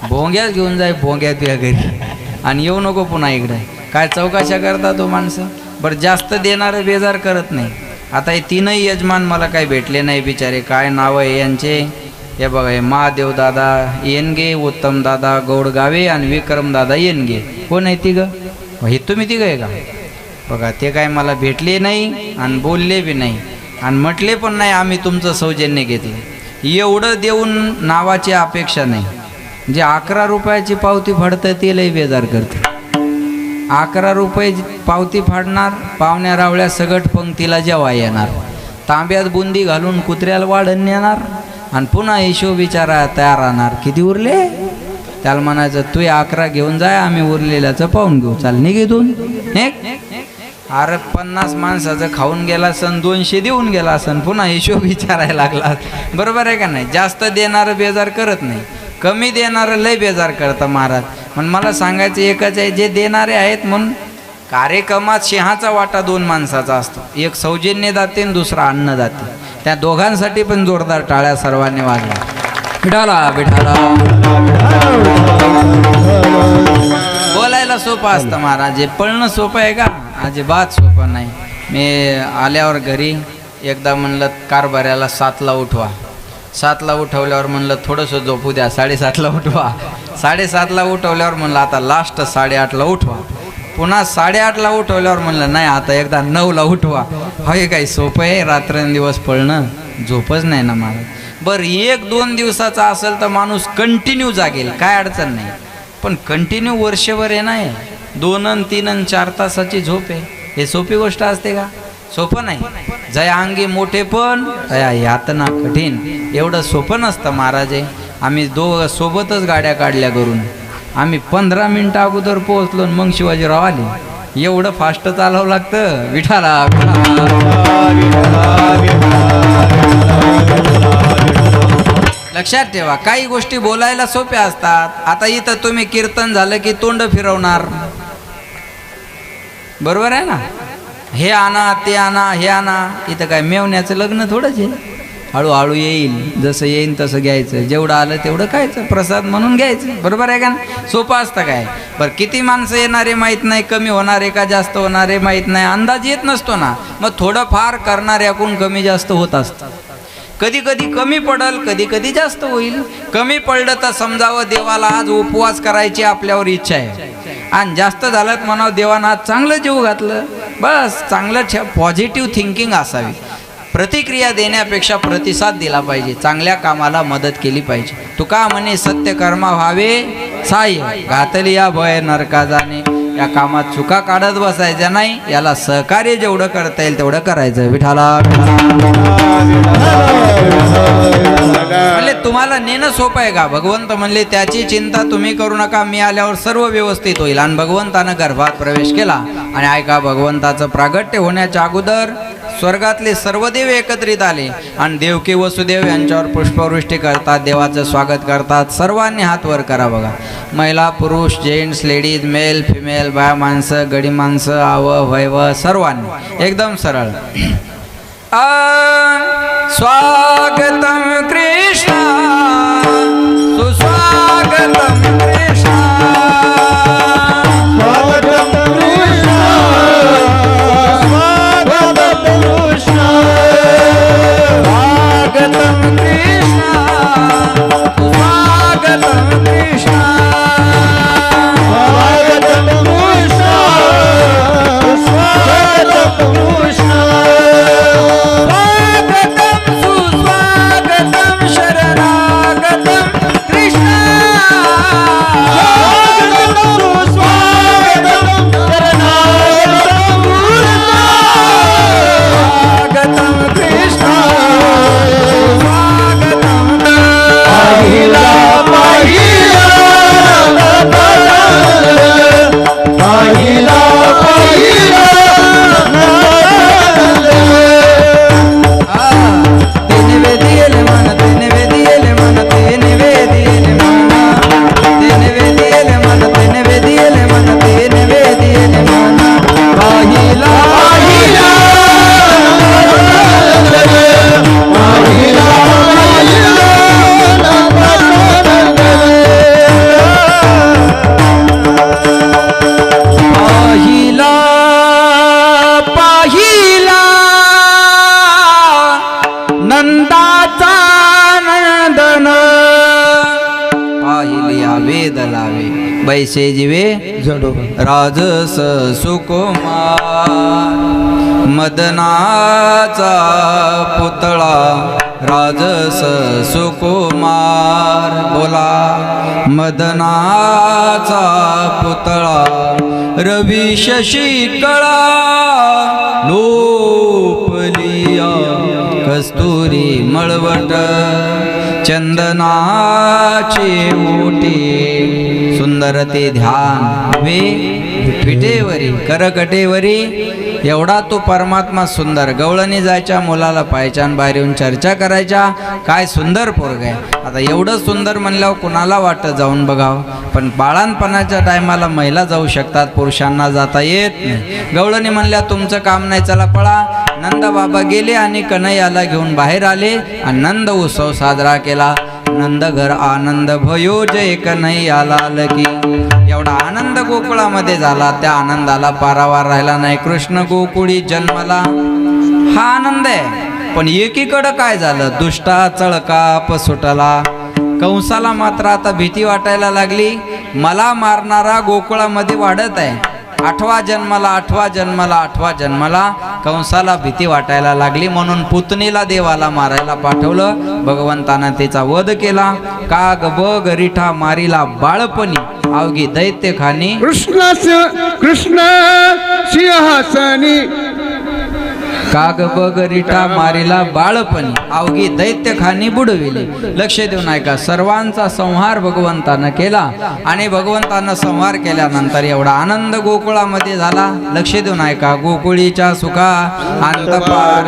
भोंग्यात घेऊन जाय भोंग्यात या घरी आणि येऊ नको पुन्हा इकडं. काय चौकशा करता तो माणसं. बरं जास्त देणारं बेजार करत नाही. आता हे तीनही यजमान मला काही भेटले नाही बिचारे. काय नाव आहे यांचे हे बघा. हे महादेव दादा येनगे, उत्तम दादा गौडगावे आणि विक्रम दादा येनगे. कोण आहे तिघं? हे तुम्ही तिघं आहे का? बघा ते काय मला भेटले नाही आणि बोलले बी नाही आणि म्हटले पण नाही आम्ही तुमचं सौजन्य घेतलं. एवढं देऊन नावाची अपेक्षा नाही. जे 11 रुपयाची पावती फाडतं ते लई बेजार करते. 11 रुपये पावती फाडणार, पाहुण्या रावळ्या सगट पंक्तीला जेव्हा येणार, तांब्यात बुंदी घालून कुत्र्याला वाढण नेणार आणि पुन्हा हिशोब विचारा तयार राहणार. किती उरले? त्याला म्हणायचं तू 11 घेऊन जाय, आम्ही उरलेल्याचं पाहून घेऊ. चाल निघितून हे. अरे 50 माणसाचं खाऊन गेला सण, 200 देऊन गेला सण, पुन्हा हिशोब विचारायला लागला. बरोबर आहे का नाही? जास्त देणारं बेजार करत नाही, कमी देणारं लय बेजार करतं महाराज. पण मला सांगायचं एकच आहे, जे देणारे आहेत म्हणून कार्यक्रमात सिंहाचा वाटा 2 माणसाचा असतो. एक सौजन्य दाते आणि दुसरा अन्न दाते. त्या दोघांसाठी पण जोरदार टाळ्या सर्वांनी वाजवा. विठाला विठाला. बोलायला सोपं असतं महाराज, हे पळणं सोपं आहे का? अजिबात सोपं नाही. मी आल्यावर घरी एकदा म्हणलं कारभाऱ्याला 7ला उठवा. 7ला उठवल्यावर म्हणलं थोडंसं झोपू द्या, 7:30ला उठवा. 7:30ला उठवल्यावर म्हणलं आता लास्ट 8:30ला उठवा. पुन्हा 8:30ला उठवल्यावर म्हणलं नाही आता एकदा 9ला उठवा. हे काही सोपं आहे? रात्रंदिवस पळणं झोपच नाही ना महाराज. बरं 1-2 दिवसाचा असेल तर माणूस कंटिन्यू जागेल, काय अडचण नाही. पण कंटिन्यू वर्षभर आहे नाही. 2 अन् 3 अन् 4 तासाची झोप आहे, हे सोपी गोष्ट असते का? सोपं नाही. जया अंगी मोठे पण तया यातना कठीण. एवढं सोपं नसतं महाराज. आम्ही दोघं सोबतच गाड्या काढल्या करून. आम्ही 15 मिनटं अगोदर पोहोचलो मग शिवाजीराव आले. एवढं फास्ट चालवावं लागतं. विठाला. लक्षात ठेवा, काही गोष्टी बोलायला सोप्या असतात. आता इथं तुम्ही कीर्तन झालं की तोंड फिरवणार, बरोबर आहे ना? हे आणा ते आणा हे आणा. इथं काय मेवण्याचं लग्न थोडंच आहे. हळूहळू येईल, जसं येईल तसं घ्यायचं. जेवढं आलं तेवढं खायचं, प्रसाद म्हणून घ्यायचं. बरोबर आहे का? सोपं असतं काय? बरं किती माणसं येणारे माहीत नाही, कमी होणारे का जास्त होणारे माहीत नाही, अंदाज येत नसतो ना. मग थोडंफार करणाऱ्याकडून कमी जास्त होत असतं. कधी कधी कमी पडल, कधी कधी जास्त होईल. कमी पडलं तर समजावं देवाला आज उपवास करायची आपल्यावर इच्छा आहे, आणि जास्त झालं म्हणावं देवानं आज चांगलं जीव घातलं. बस चांगलं पॉझिटिव्ह थिंकिंग असावी. प्रतिक्रिया देण्यापेक्षा प्रतिसाद दिला पाहिजे. चांगल्या कामाला मदत केली पाहिजे. तुका म्हणे सत्य कर्मा व्हावे सहाय्य, घातली या भय नरका जाणे. या कामात चुका काढत बसायच्या नाही, याला सहकार्य जेवढं करता येईल तेवढं करायचं. विठाला. म्हणले तुम्हाला नेणं सोपं आहे का? भगवंत म्हणले त्याची चिंता तुम्ही करू नका, मी आल्यावर सर्व व्यवस्थित होईल. आणि भगवंतानं गर्भात प्रवेश केला. आणि ऐका, भगवंताचं प्रागट्य होण्याच्या अगोदर स्वर्गातले सर्व देव एकत्रित आले आणि देवकी वसुदेव यांच्यावर पुष्पवृष्टी करतात, देवाचं स्वागत करतात. सर्वांनी हात वर करा बघा. महिला पुरुष जेंट्स लेडीज मेल फिमेल, बाया माणसं गडी माणसं आव वैव सर्वांनी एकदम सरळ. स्वागतम कृष्ण सुस्वागतम कृष्ण, स्वागतम कृष्ण स्वागतम कृष्ण, स्वागतम कृष्ण स्वागतम कृष्ण, स्वागतम कृष्ण स्वागतम कृष्ण, स्वागतम सुस्वागतम शरणा बैसे जीवे जडो राजस सुकुमार मदनाचा पुतळा राजस सुकुमार बोला मदनाचा पुतळा रवी शशी कळा लोपलिया कस्तुरी मळवट चंदनाचे ओटे सुंदर ते ध्यान वे विटेवरी करकटेवरी एवढा तो परमात्मा सुंदर गवळणी जायच्या मुलाला पाहायच्या आणि बाहेर येऊन चर्चा करायच्या काय सुंदर पोरग आहे. आता एवढं सुंदर म्हणल्यावर कुणाला वाटतं जाऊन बघावं पण बाळांपणाच्या टायमाला महिला जाऊ शकतात पुरुषांना जाता येत नाही. गवळणी म्हणल्या तुमचं काम नाही चला पळा. नंद बाबा गेले आणि कन्हैयाला घेऊन बाहेर आले आणि नंद उत्सव साजरा केला. नंद घर आनंद भयो जय कन्हैयाला की एवढा आनंद गोकुळामध्ये झाला त्या आनंदाला पारावार राहिला नाही. कृष्ण गोकुळी जन्मला हा आनंद आहे पण एकीकडं काय झालं दुष्टा चळकाप सुटला. कंसाला मात्र आता भीती वाटायला लागली मला मारणारा गोकुळामध्ये वाढत आहे. 8वा जन्माला कंसाला भीती वाटायला लागली म्हणून पुतणीला देवाला मारायला पाठवलं. भगवंतानं तिचा वध केला. काग बग रिठा मारिला बाळपणी अवघी दैत्य खानी कृष्ण सिंहासनी काग बग रिठा मारिला बाळपणी अवघी दैत्य खानी बुडविले. लक्ष देऊन ऐका सर्वांचा संहार भगवंतानं केला आणि भगवंतानं संहार केल्यानंतर एवढा आनंद गोकुळामध्ये झाला. लक्ष देऊन ऐका गोकुळीच्या सुखा अंत पार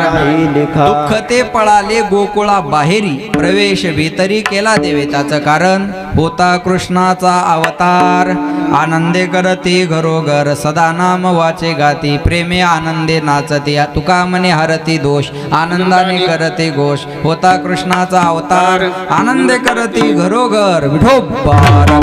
दुःख ते पळाले गोकुळा बाहेरी प्रवेश भीतरी केला देवे त्याचं कारण होता कृष्णाचा अवतार. आनंदे करती घरोघर सदा नाम वाचे गाती प्रेमे आनंदे नाचती तुका मने हरती दोष आनंदाने करते घोष होता कृष्णाचा अवतार. आनंदे करती घरोघर विठोबार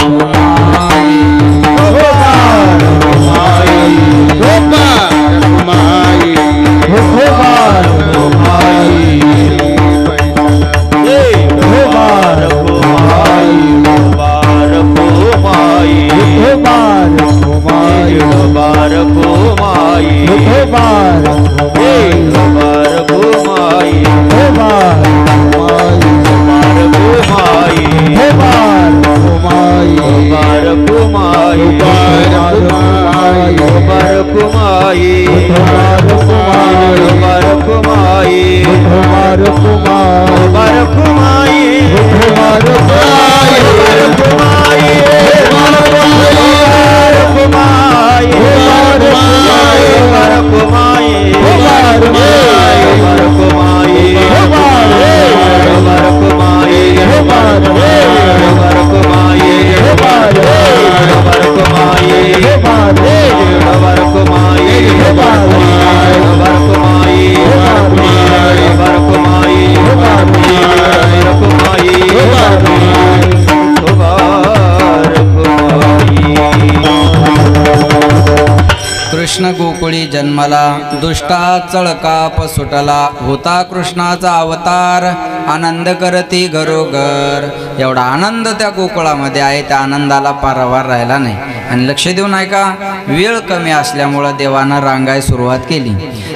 कृष्ण गोकुळी जन्मला दुष्टा चळकाप सुटला होता कृष्णाचा अवतार. आनंद करती घरोघर एवढा आनंद त्या गोकुळामध्ये आहे त्या आनंदाला पारावार राहिला नाही. आणि लक्ष देऊन ऐका वेळ कमी असल्यामुळं देवानं रांगाय सुरुवात केली.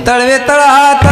तळवे तळहात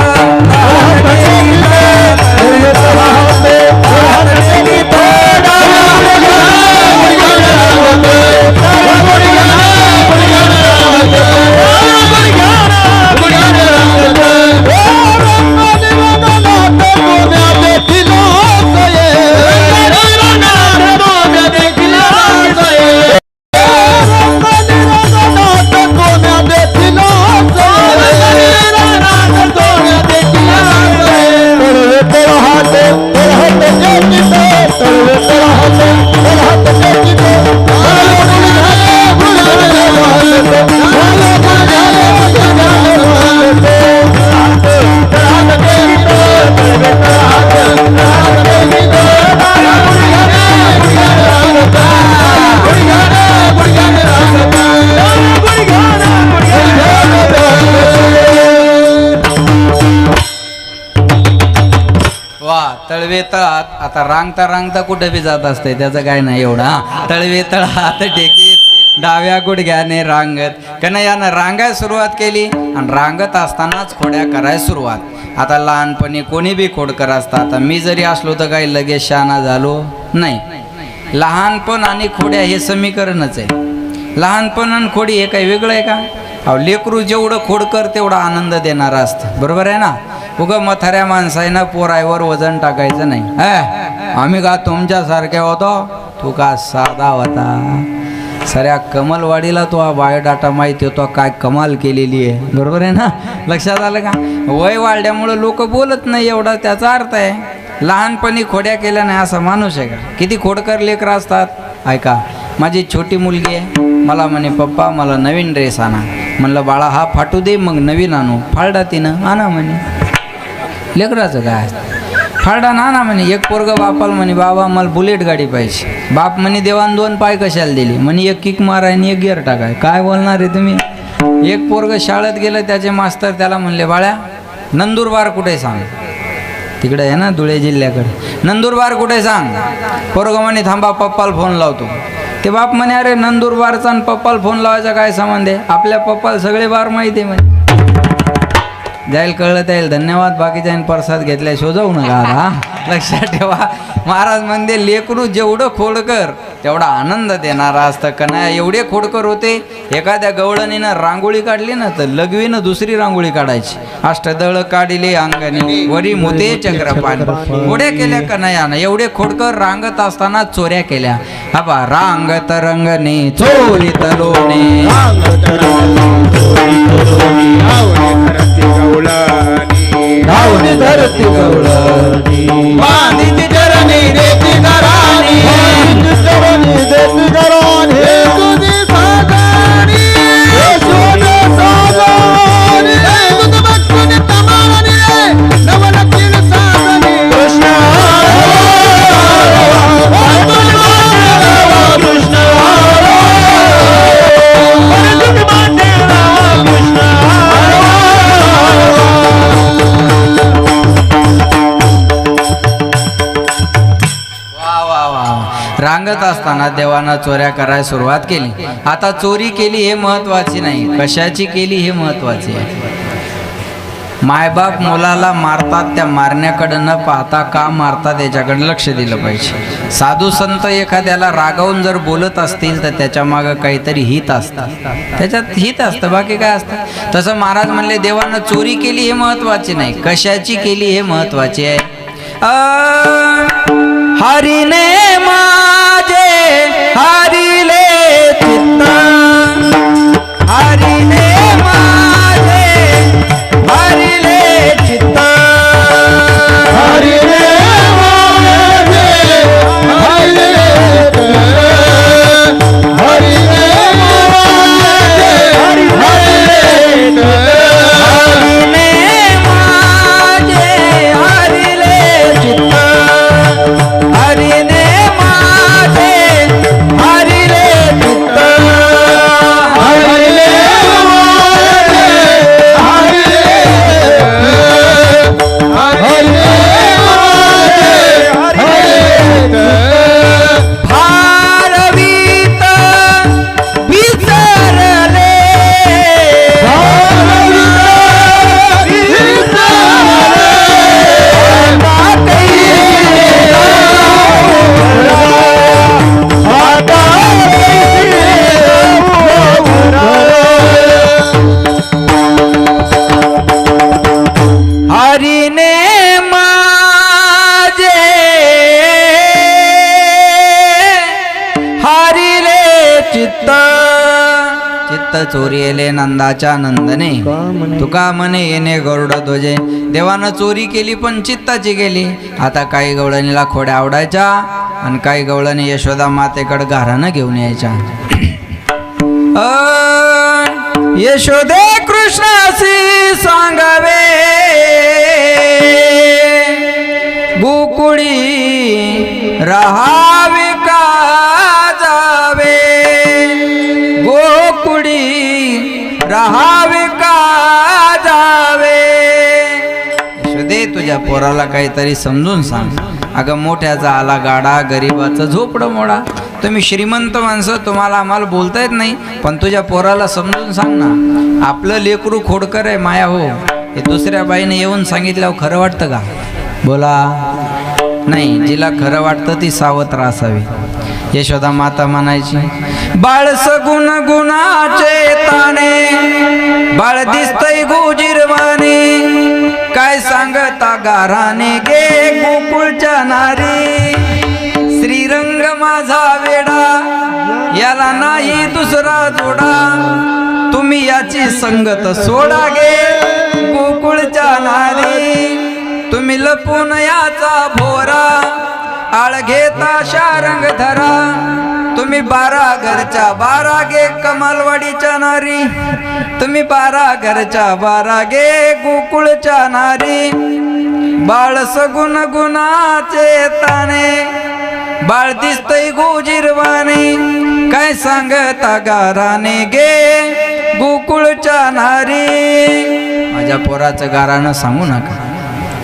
तळवे तळात आता रांगता रांगता कुठे बी जात असते त्याचं काय नाही एवढा. तळवे तळात टेकीत डाव्या गुडघ्याने रांगत कन्हैयानं रांगायला सुरुवात केली आणि रांगत असतानाच खोड्या करायला सुरुवात. आता लहानपणी कोणी बी खोडकर असतात. आता मी जरी असलो तर काही लगेच शहाणा झालो नाही. लहानपण आणि खोड्या हे समीकरणच आहे. लहानपण आणि खोडी हे काही वेगळं आहे का? अहो लेकरू जेवढं खोडकर तेवढा आनंद देणारा असतं. बरोबर आहे ना? उगं म्हाताऱ्या माणसानं पोरायवर वजन टाकायचं नाही. आम्ही का तुमच्यासारखे होतो? तू का साधा होता. सऱ्या कमलवाडीला तो हा बायोडाटा माहिती होतो काय कमाल केलेली आहे. बरोबर आहे ना? लक्षात आलं का? वय वाढल्यामुळं लोक बोलत नाही एवढा त्याचा अर्थ आहे. लहानपणी खोड्या केल्या नाही असा माणूस आहे का? किती खोडकर लेकरं असतात. ऐका, माझी छोटी मुलगी आहे. मला म्हणे पप्पा मला नवीन ड्रेस आणा. म्हणलं बाळा हा फाटू दे मग नवीन आणू. फाडला तिनं आणा म्हणे. लेकराचं काय फाडा ना म्हणे. एक पोरग बापाला म्हणे बाबा मला बुलेट गाडी पाहिजे. बाप म्हणे देवान 2 पाय कशाला दिली. म्हणे एक किक माराय आणि एक गिअर टाकाय. काय बोलणार आहे तुम्ही? एक पोरग शाळेत गेलं त्याचे मास्तर त्याला म्हणले बाळ्या नंदुरबार कुठे सांग. तिकडे आहे ना धुळे जिल्ह्याकडे. नंदुरबार कुठे सांग. पोरग म्हणे थांबा पप्पाला फोन लावतो. ते बाप म्हणे अरे नंदुरबारचा आणि पप्पाला फोन लावायचा काय संबंध आहे. आपल्या पप्पाला सगळे बार माहिती आहे म्हणे. जाईल कळलं जाईल. धन्यवाद. बाकीच्या प्रसाद घेतल्या शोधवू नका. हा लक्षात ठेवा. महाराज म्हणते लेकरू जेवढं खोडकर तेवढा आनंद देणारा असतं. कन्हैया एवढे खोडकर होते. एखाद्या गवळणीनं रांगोळी काढली ना तर लघवीनं दुसरी रांगोळी काढायची. अष्टदळ काढिले अंगणी वरी मुते चक्रपाणी. खोड्या केल्या कन्हैयानं. एवढे खोडकर रांगत असताना चोऱ्या केल्या. हा बा रांगत रंगणे चोरीत लोणे. धावणी धरती गवळणी बांधीची चरणी देती घराणी चरणी देती घराणी तुझी सागाणी यशोद सागाणी तुझ भक्तुनी तमानी नवलकीन सागणी कृष्ण कृष्ण रांगत असताना देवानं चोऱ्या करायला सुरुवात केली. आता चोरी केली हे महत्वाची नाही, कशाची केली हे महत्वाची आहे. मायबाप मुलाला मारतात, त्या मारण्याकडे न पाहता का मारतात याच्याकडे लक्ष दिलं पाहिजे. साधू संत एखाद्याला रागावून जर बोलत असतील तर त्याच्या मागं काहीतरी हित असतं. त्याच्यात हित असतं, बाकी काय असतं. तसं महाराज म्हणले देवानं चोरी केली हे महत्वाचे नाही, कशाची केली हे महत्वाचे आहे. हरिने माझे हरिले चित्त, हरिने माझे हरिले चित्त, हरिने माझे हरिले चित्त, हरिने माझे हरिले चित्त, हरिने माझे हरिले चित्त, हरिने माझे हरिले चित्त, हरिले भारवीत विसरले, हरिने माझे हरिले चित्त, चित्त चोरीले नंदाच्या नंदने, तुका म्हणे येणे गरुड ध्वजे. देवानं चोरी केली पण चित्ताची केली. आता काही गवळणीला खोड्या आवडायच्या आणि काही गवळणी यशोदा मातेकडे घरानं घेऊन यायच्या. यशोदे कृष्णासी सांगावे, गोकुळी राहावे का जावे, गोकुळी राहावे का जावे. यशोदे तुझ्या पोराला काहीतरी समजून सांग. अगं मोठ्याचा आला गाडा, गरीबाचं झोपडं मोडा. तुम्ही श्रीमंत माणसं, तुम्हाला आम्हाला बोलता येत नाही, पण तुझ्या पोराला समजून सांग ना, आपलं लेकरू खोडकर आहे माया हो, हे दुसऱ्या बाईने येऊन सांगितल्यावर खरं वाटतं का? बोला नाही. जिला खरं वाटतं ती सावत्र असावी. यशोदा माता म्हणायची, बाळ सगुण गुणाचे ताणे, बाळ दिसतय गोजिरवाने, काय सांगता गाराने गे गोकुळच्या नारी, श्रीरंग माझा वेडा, याला नाही दुसरा जोडा, तुम्ही याची संगत सोडा गे गोकुळच्या नारी, तुम्ही लपून याचा भोरा, आळ घेता शारंग धरा, तुम्ही 12 घरच्या 12 गे कमालवाडीच्या नारी, तुम्ही 12 घरच्या 12 गे गोकुळच्या नारी, बाळ सगुण गुणाचे ताणे, बाळ दिसतय गोजिरवाने, काय सांगता गाराने गे गोकुळच्या नारी. माझ्या पोराचं गारानं सांगू नका.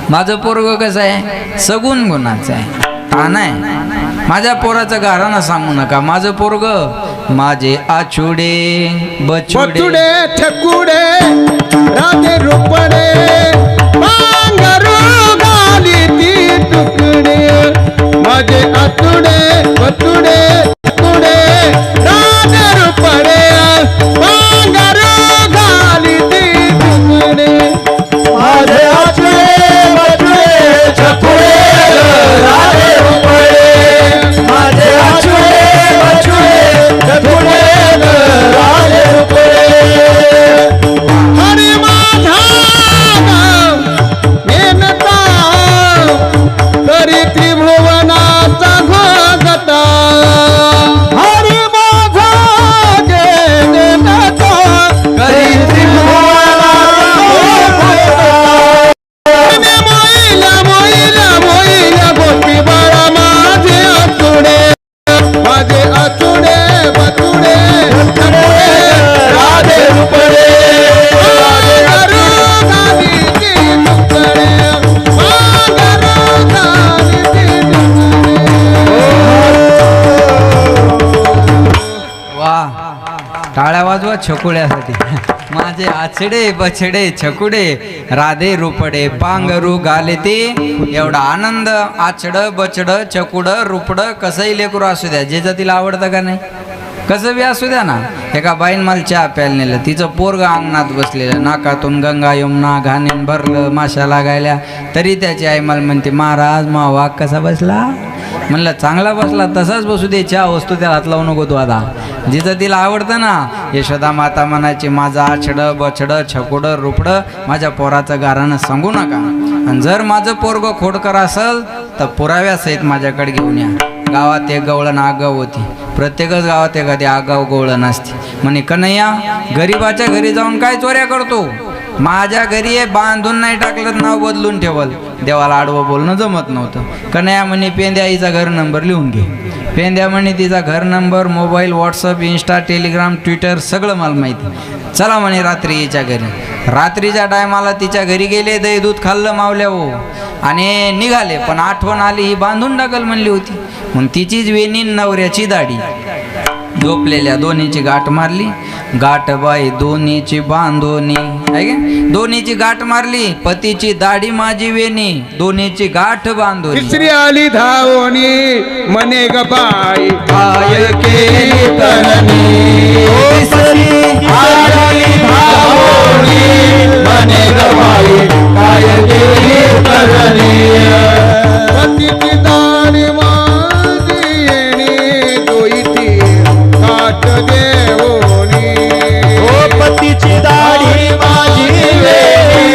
माझं पोरग कसं आहे? सगुण गुणाचं आहे, ताण आहे. माझ्या पोराचं गारानं सांगू नका. माझं पोरग माझे आचुडे बचुडे ठकुडे राधे रुपडे, पांघरू घाली ती तुकडे, माझे आतुडे बचुडे ठकुडे राधे रुपडे, पांघरू घाली ती तुकडे, माझे आचुडे बचुडे छकुडे राधे रुपडे, माझे आचुडे बचुडे छकुडे राधे रुपडे. हरी माझा मेनता तरी त्रिभुवनाचा घोगता, हरी माझा मेनता करी त्रिभुवनाचा घोगता. मोईला मोईला मोईला गोपी बाळा माझे आतुडे, माझे आतुडे बतुडे राधे रुपडे, टाळ्या वाजवा छकुड्यासाठी. माझे आचडे बछडे छकुडे राधे रुपडे, पांघरू घाले ते. एवढा आनंद. आचड बचड चकुड रुपड कसंही लेकरू असू द्या, जे तिला आवडतं का नाही, कसं बी असू द्या ना. एका बाईन मला चहा प्यायला नेलं, तिचं पोरग अंगणात बसलेलं, नाकातून गंगा यमुना घाणीन भरलं, माशा लागायल्या, तरी त्याची आई मला म्हणते, महाराज मा वाघ कसा बसला? म्हणलं चांगला बसला, तसाच बसू दे, चहा वस्तू त्याला हात लावू नको तू आता, जिचं तिला आवडतं ना. यशोदा माता म्हणायची, माझा आछड बछड छकुड रुपड माझ्या पोराचं गारानं सांगू नका. आणि जर माझं पोरग खोडकर असेल तर पुराव्यासहित माझ्याकडे घेऊन या. गावात एक गवळण आगाव होती, प्रत्येकच गावात एखादी आगाव गवळण असते. म्हणे, कन्हैया गरीबाच्या घरी जाऊन काय चोऱ्या करतो? माझ्या घरी आहे, बांधून नाही टाकलं नाव बदलून ठेवल. देवाला आडवं बोलणं जमत नव्हतं. कन्हैया म्हणे, पेंद्या हिचा घर नंबर लिहून घे. पेंद्या म्हणे, तिचा घर number, mobile, WhatsApp, Insta, Telegram, Twitter सगळं मला माहिती. चला म्हणे रात्री हिच्या घरी. रात्रीच्या टायमाला तिच्या घरी गेले, दही दूध खाल्लं मावल्या हो, आणि निघाले. पण आठवण आली, ही बांधून टाकल म्हणली होती. मग तिचीच वेणी नवऱ्याची दाढी, झोपलेल्या दोन्हीची गाठ मारली. गाठ बाई दोन्हीची बांधोनी, आहे का? दोन्हीची गाठ मारली, पतीची दाढी माझी वेणी, दोन्हीची गाठ बांधोनी. तिसरी आली धावणी म्हणे ग बाई, काय केली करणी, तिसरी आली धावणी म्हणे ग बाई, काय केली करणी. पतीची दाढी माझी येणी, दोईची गाठ देवोनी. ओ पतीची दाढी माझी वेणी,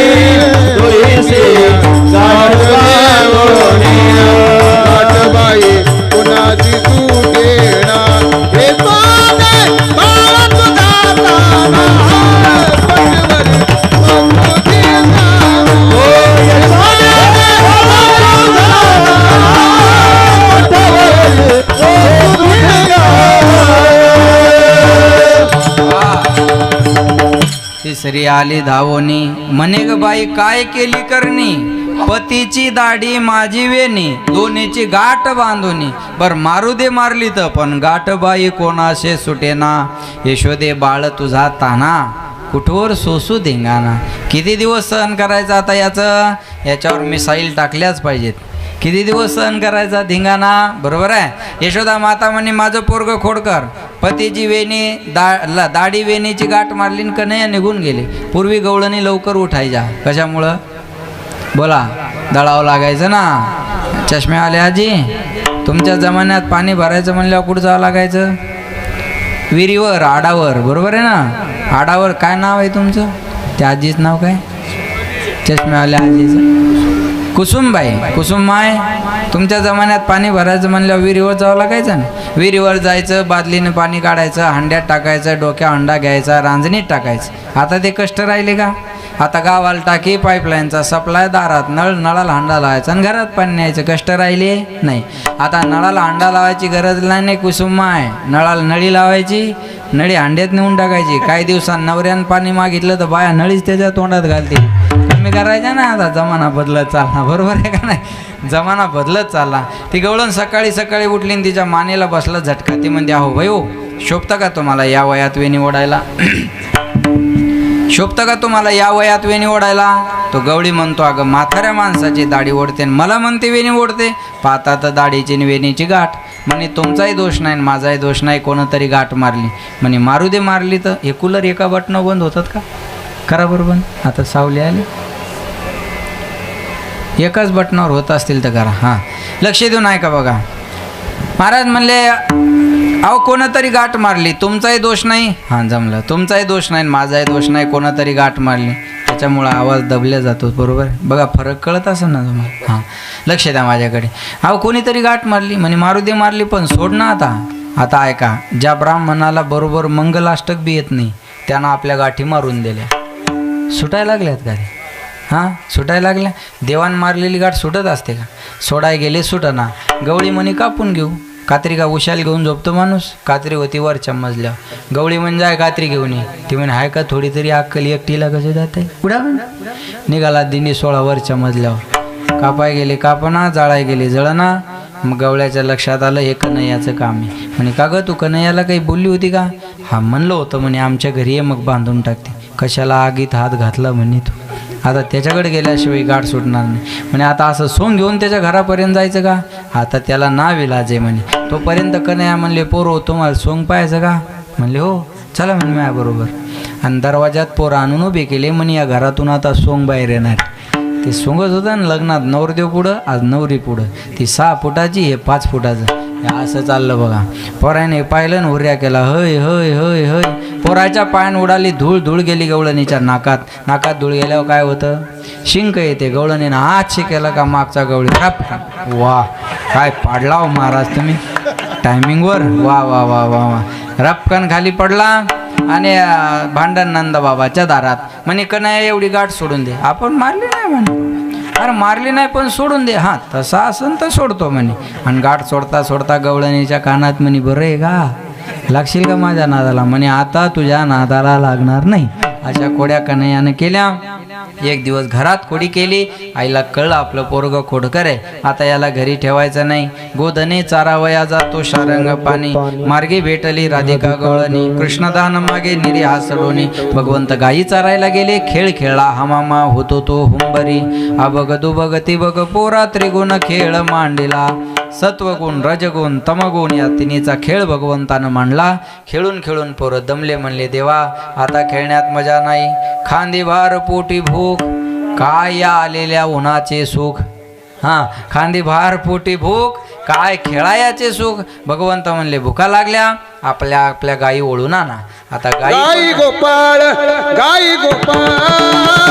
तुळशी गाठ देवोनी. गाठ बाई कुणाची तू घेणार, हे सोने बाळा तुझा ताना, पटवरी पंखुती नाव. ओ यशोदे पटवरी पंखुती तिसरी आली धावोनी म्हणे ग बाई, काय केली करणी? पतीची दाढी माझी वेणी, दोन्हीची गाठ बांधुनी. बर मारुदे मारली तर पण गाठ बाई कोणाशे सुटेना. यशोदे बाळ तुझा ताना, कुठवर सोसू धिंगाणा. किती दिवस सहन करायचं आता याच्यावर मिसाईल टाकल्याच पाहिजेत. किती दिवस सहन करायचा धिंगाणा. बरोबर आहे. यशोदा माता म्हणे माझं पोरग खोडकर, पतीची वेणी दाढी वेणीची गाठ मारली न कन्हैया निघून गेले. पूर्वी गवळणी लवकर उठायच्या. कशामुळं बोला, दळावं लागायचं ना. चष्मेवाले आजी, तुमच्या जमान्यात पाणी भरायचं म्हणल्यावर कुठं जावं लागायचं? विहिरीवर, आडावर. बरोबर आहे ना. आडावर काय नाव आहे तुमचं? त्या आजीचं नाव काय? चष्मेवाल्या आजीचं कुसुमबाई. कुसुममाय, तुमच्या जमान्यात पाणी भरायचं म्हणल्यावर विहिरीवर जावं लागायचं ना. विहिरीवर जायचं, बादलीनं पाणी काढायचं, हांड्यात टाकायचं, डोक्या हंडा घ्यायचा, रांजणीत टाकायचं. आता ते कष्ट राहिले का? आता गावाला टाकी, पाईपलाईनचा सप्लाय, दारात नळ, नळाला हांडा लावायचा आणि घरात पाणी न्यायचं. कष्ट राहिले नाही. आता नळाला हांडा लावायची गरज नाही कुसुममाय. नळाला नळी लावायची, नळी हांड्यात नेऊन टाकायची. काही दिवसांनी नवऱ्यानं पाणी मागितलं तर बाया नळीच त्याच्या तोंडात घालतील. कमी करायच्या ना. आता जमाना बदलत चालला. बरोबर आहे का नाही? जमाना बदलत चालला. ती गवळण सकाळी सकाळी उठली आणि तिच्या मानेला बसला झटका. ती म्हणते अहो भाई हो, शोभतं का तुम्हाला या वयात वेणी ओढायला? शोभतं का तुम्हाला या वयात वेणी ओढायला? तो गवळी म्हणतो अगं म्हाताऱ्या माणसाची दाढी ओढते, मला म्हणते वेणी ओढते. पाहता तर दाढीची आणि वेणीची गाठ. म्हणे तुमचाही दोष नाही माझाही दोष नाही, कोणतरी गाठ मारली. म्हणे मारू दे मारली तर. हे कूलर एका बटनं बंद होतात का? करा बरोबर. आता सावली आली, एकाच बटनावर होत असतील तर करा. हां, लक्ष देऊन ऐका बघा. महाराज म्हणले अहो कोणतरी गाठ मारली, तुमचाही दोष नाही. हां जमलं. तुमचाही दोष नाही माझाही दोष नाही, कोणतरी गाठ मारली. त्याच्यामुळं आवाज दबल्या जातो. बरोबर. बघा फरक कळत असेल ना तुम्हाला. हां, लक्ष द्या माझ्याकडे. अहो कोणीतरी गाठ मारली म्हणे मारू दे मारली पण सोड ना आता. आता ऐका, ज्या ब्राह्मणाला बरोबर मंगलाष्टक बी येत नाही त्यानं आपल्या गाठी मारून दिल्या. सुटायला लागल्यात का ते? हां, सुटायला लागल्या. देवान मारलेली गाठ सुटत असते का? सोडाय गेले सुटना. गवळी म्हणे कापून घेऊ. कात्री का उशाल घेऊन झोपतो माणूस? कात्री होती वरच्या मजल्यावर. गवळी म्हणजे आहे कात्री घेऊन ये. ती म्हणे आहे का थोडी तरी अक्कल, एकटीला कसं जाते? पुढा निघाला दिंडी 16 वरच्या मजल्यावर. कापाय गेले कापना, जाळाय गेले जळना. मग गवळ्याच्या लक्षात आलं हे कन्हैयाचं काम आहे. म्हणे का गं तू कन्हैयाला काही बोलली होती का? हा म्हणलं होतं म्हणे आमच्या घरी ये मग बांधून टाकते. कशाला आगीत हात घातला म्हणे तू? आता त्याच्याकडे गेल्याशिवाय गाठ सुटणार नाही. म्हणे आता असं सोंग घेऊन त्याच्या घरापर्यंत जायचं का? आता त्याला नाव इलाज आहे म्हणे. तोपर्यंत कन्हैया म्हणले पोरो तुम्हाला सोंग पाहायचं का? म्हणले हो चला म्हणे माझ्याबरोबर. आणि दरवाजात पोरं आणून उभे केले. म्हणे या घरातून आता सोंग बाहेर येणार. ते सोंगच होतं ना लग्नात. नवरदेव पुढं, आज नवरी पुढं. ती 6 फुटाची, हे 5 फुटाचं. असं चाललं बघा. पोराने पाहिलं ना हुर्या केला. हय हय हय हय. पोराच्या पायान उडाली धूळ. धूळ गेली गवळणीच्या नाकात. नाकात धूळ गेल्यावर काय होतं? शिंक येते. गवळणीनं हात शिकेला का मागचा गवळी वा काय पाडला हो महाराज तुम्ही टायमिंगवर. वा वा वा वा वा. रपकन खाली पडला आणि भांडण नंदबाबाच्या दारात. म्हणे कन्हैया एवढी गाठ सोडून दे. आपण मारली नाही म्हणे. अरे मारली नाही पण सोडून दे. हां तसा असन तर सोडतो म्हणे. आणि गाठ सोडता सोडता गवळणीच्या कानात म्हणे बरं आहे का? लागशील का माझ्या नादाला? म्हणे आता तुझ्या नादाला लागणार नाही. अशा कोड्या कन्हैयानं केल्या. एक दिवस घरात कोडी केली. आईला कळलं आपलं पोरगं खोडकर आहे, आता याला घरी ठेवायचं नाही. गोधने चारावया जातो शारंग पाणी. मार्गे भेटली राधिका गवळणी. कृष्णदान मागे निरी हासडोनी. भगवंत गायी चारायला गेले. खेळ खेळला हमामा होतो तो हुंबरी. अबग दुबगती बग पोरा त्रिगुण खेळ मांडला. सत्वगुण रजगुण तमगुण या तिन्हीचा खेळ भगवंतानं मांडला. खेळून खेळून पोरं दमले. म्हणले देवा आता खेळण्यात मजा नाही. खांदी भार पोटी भूक काय या आलेल्या उन्हाचे सुख. हां खांदी भार पोटी भूक काय खेळायाचे सुख. भगवंत म्हणले भुका लागल्या आपल्या आपल्या गायी ओळून आणा. आता गाई गाई गोपाळ गाई गोपाळ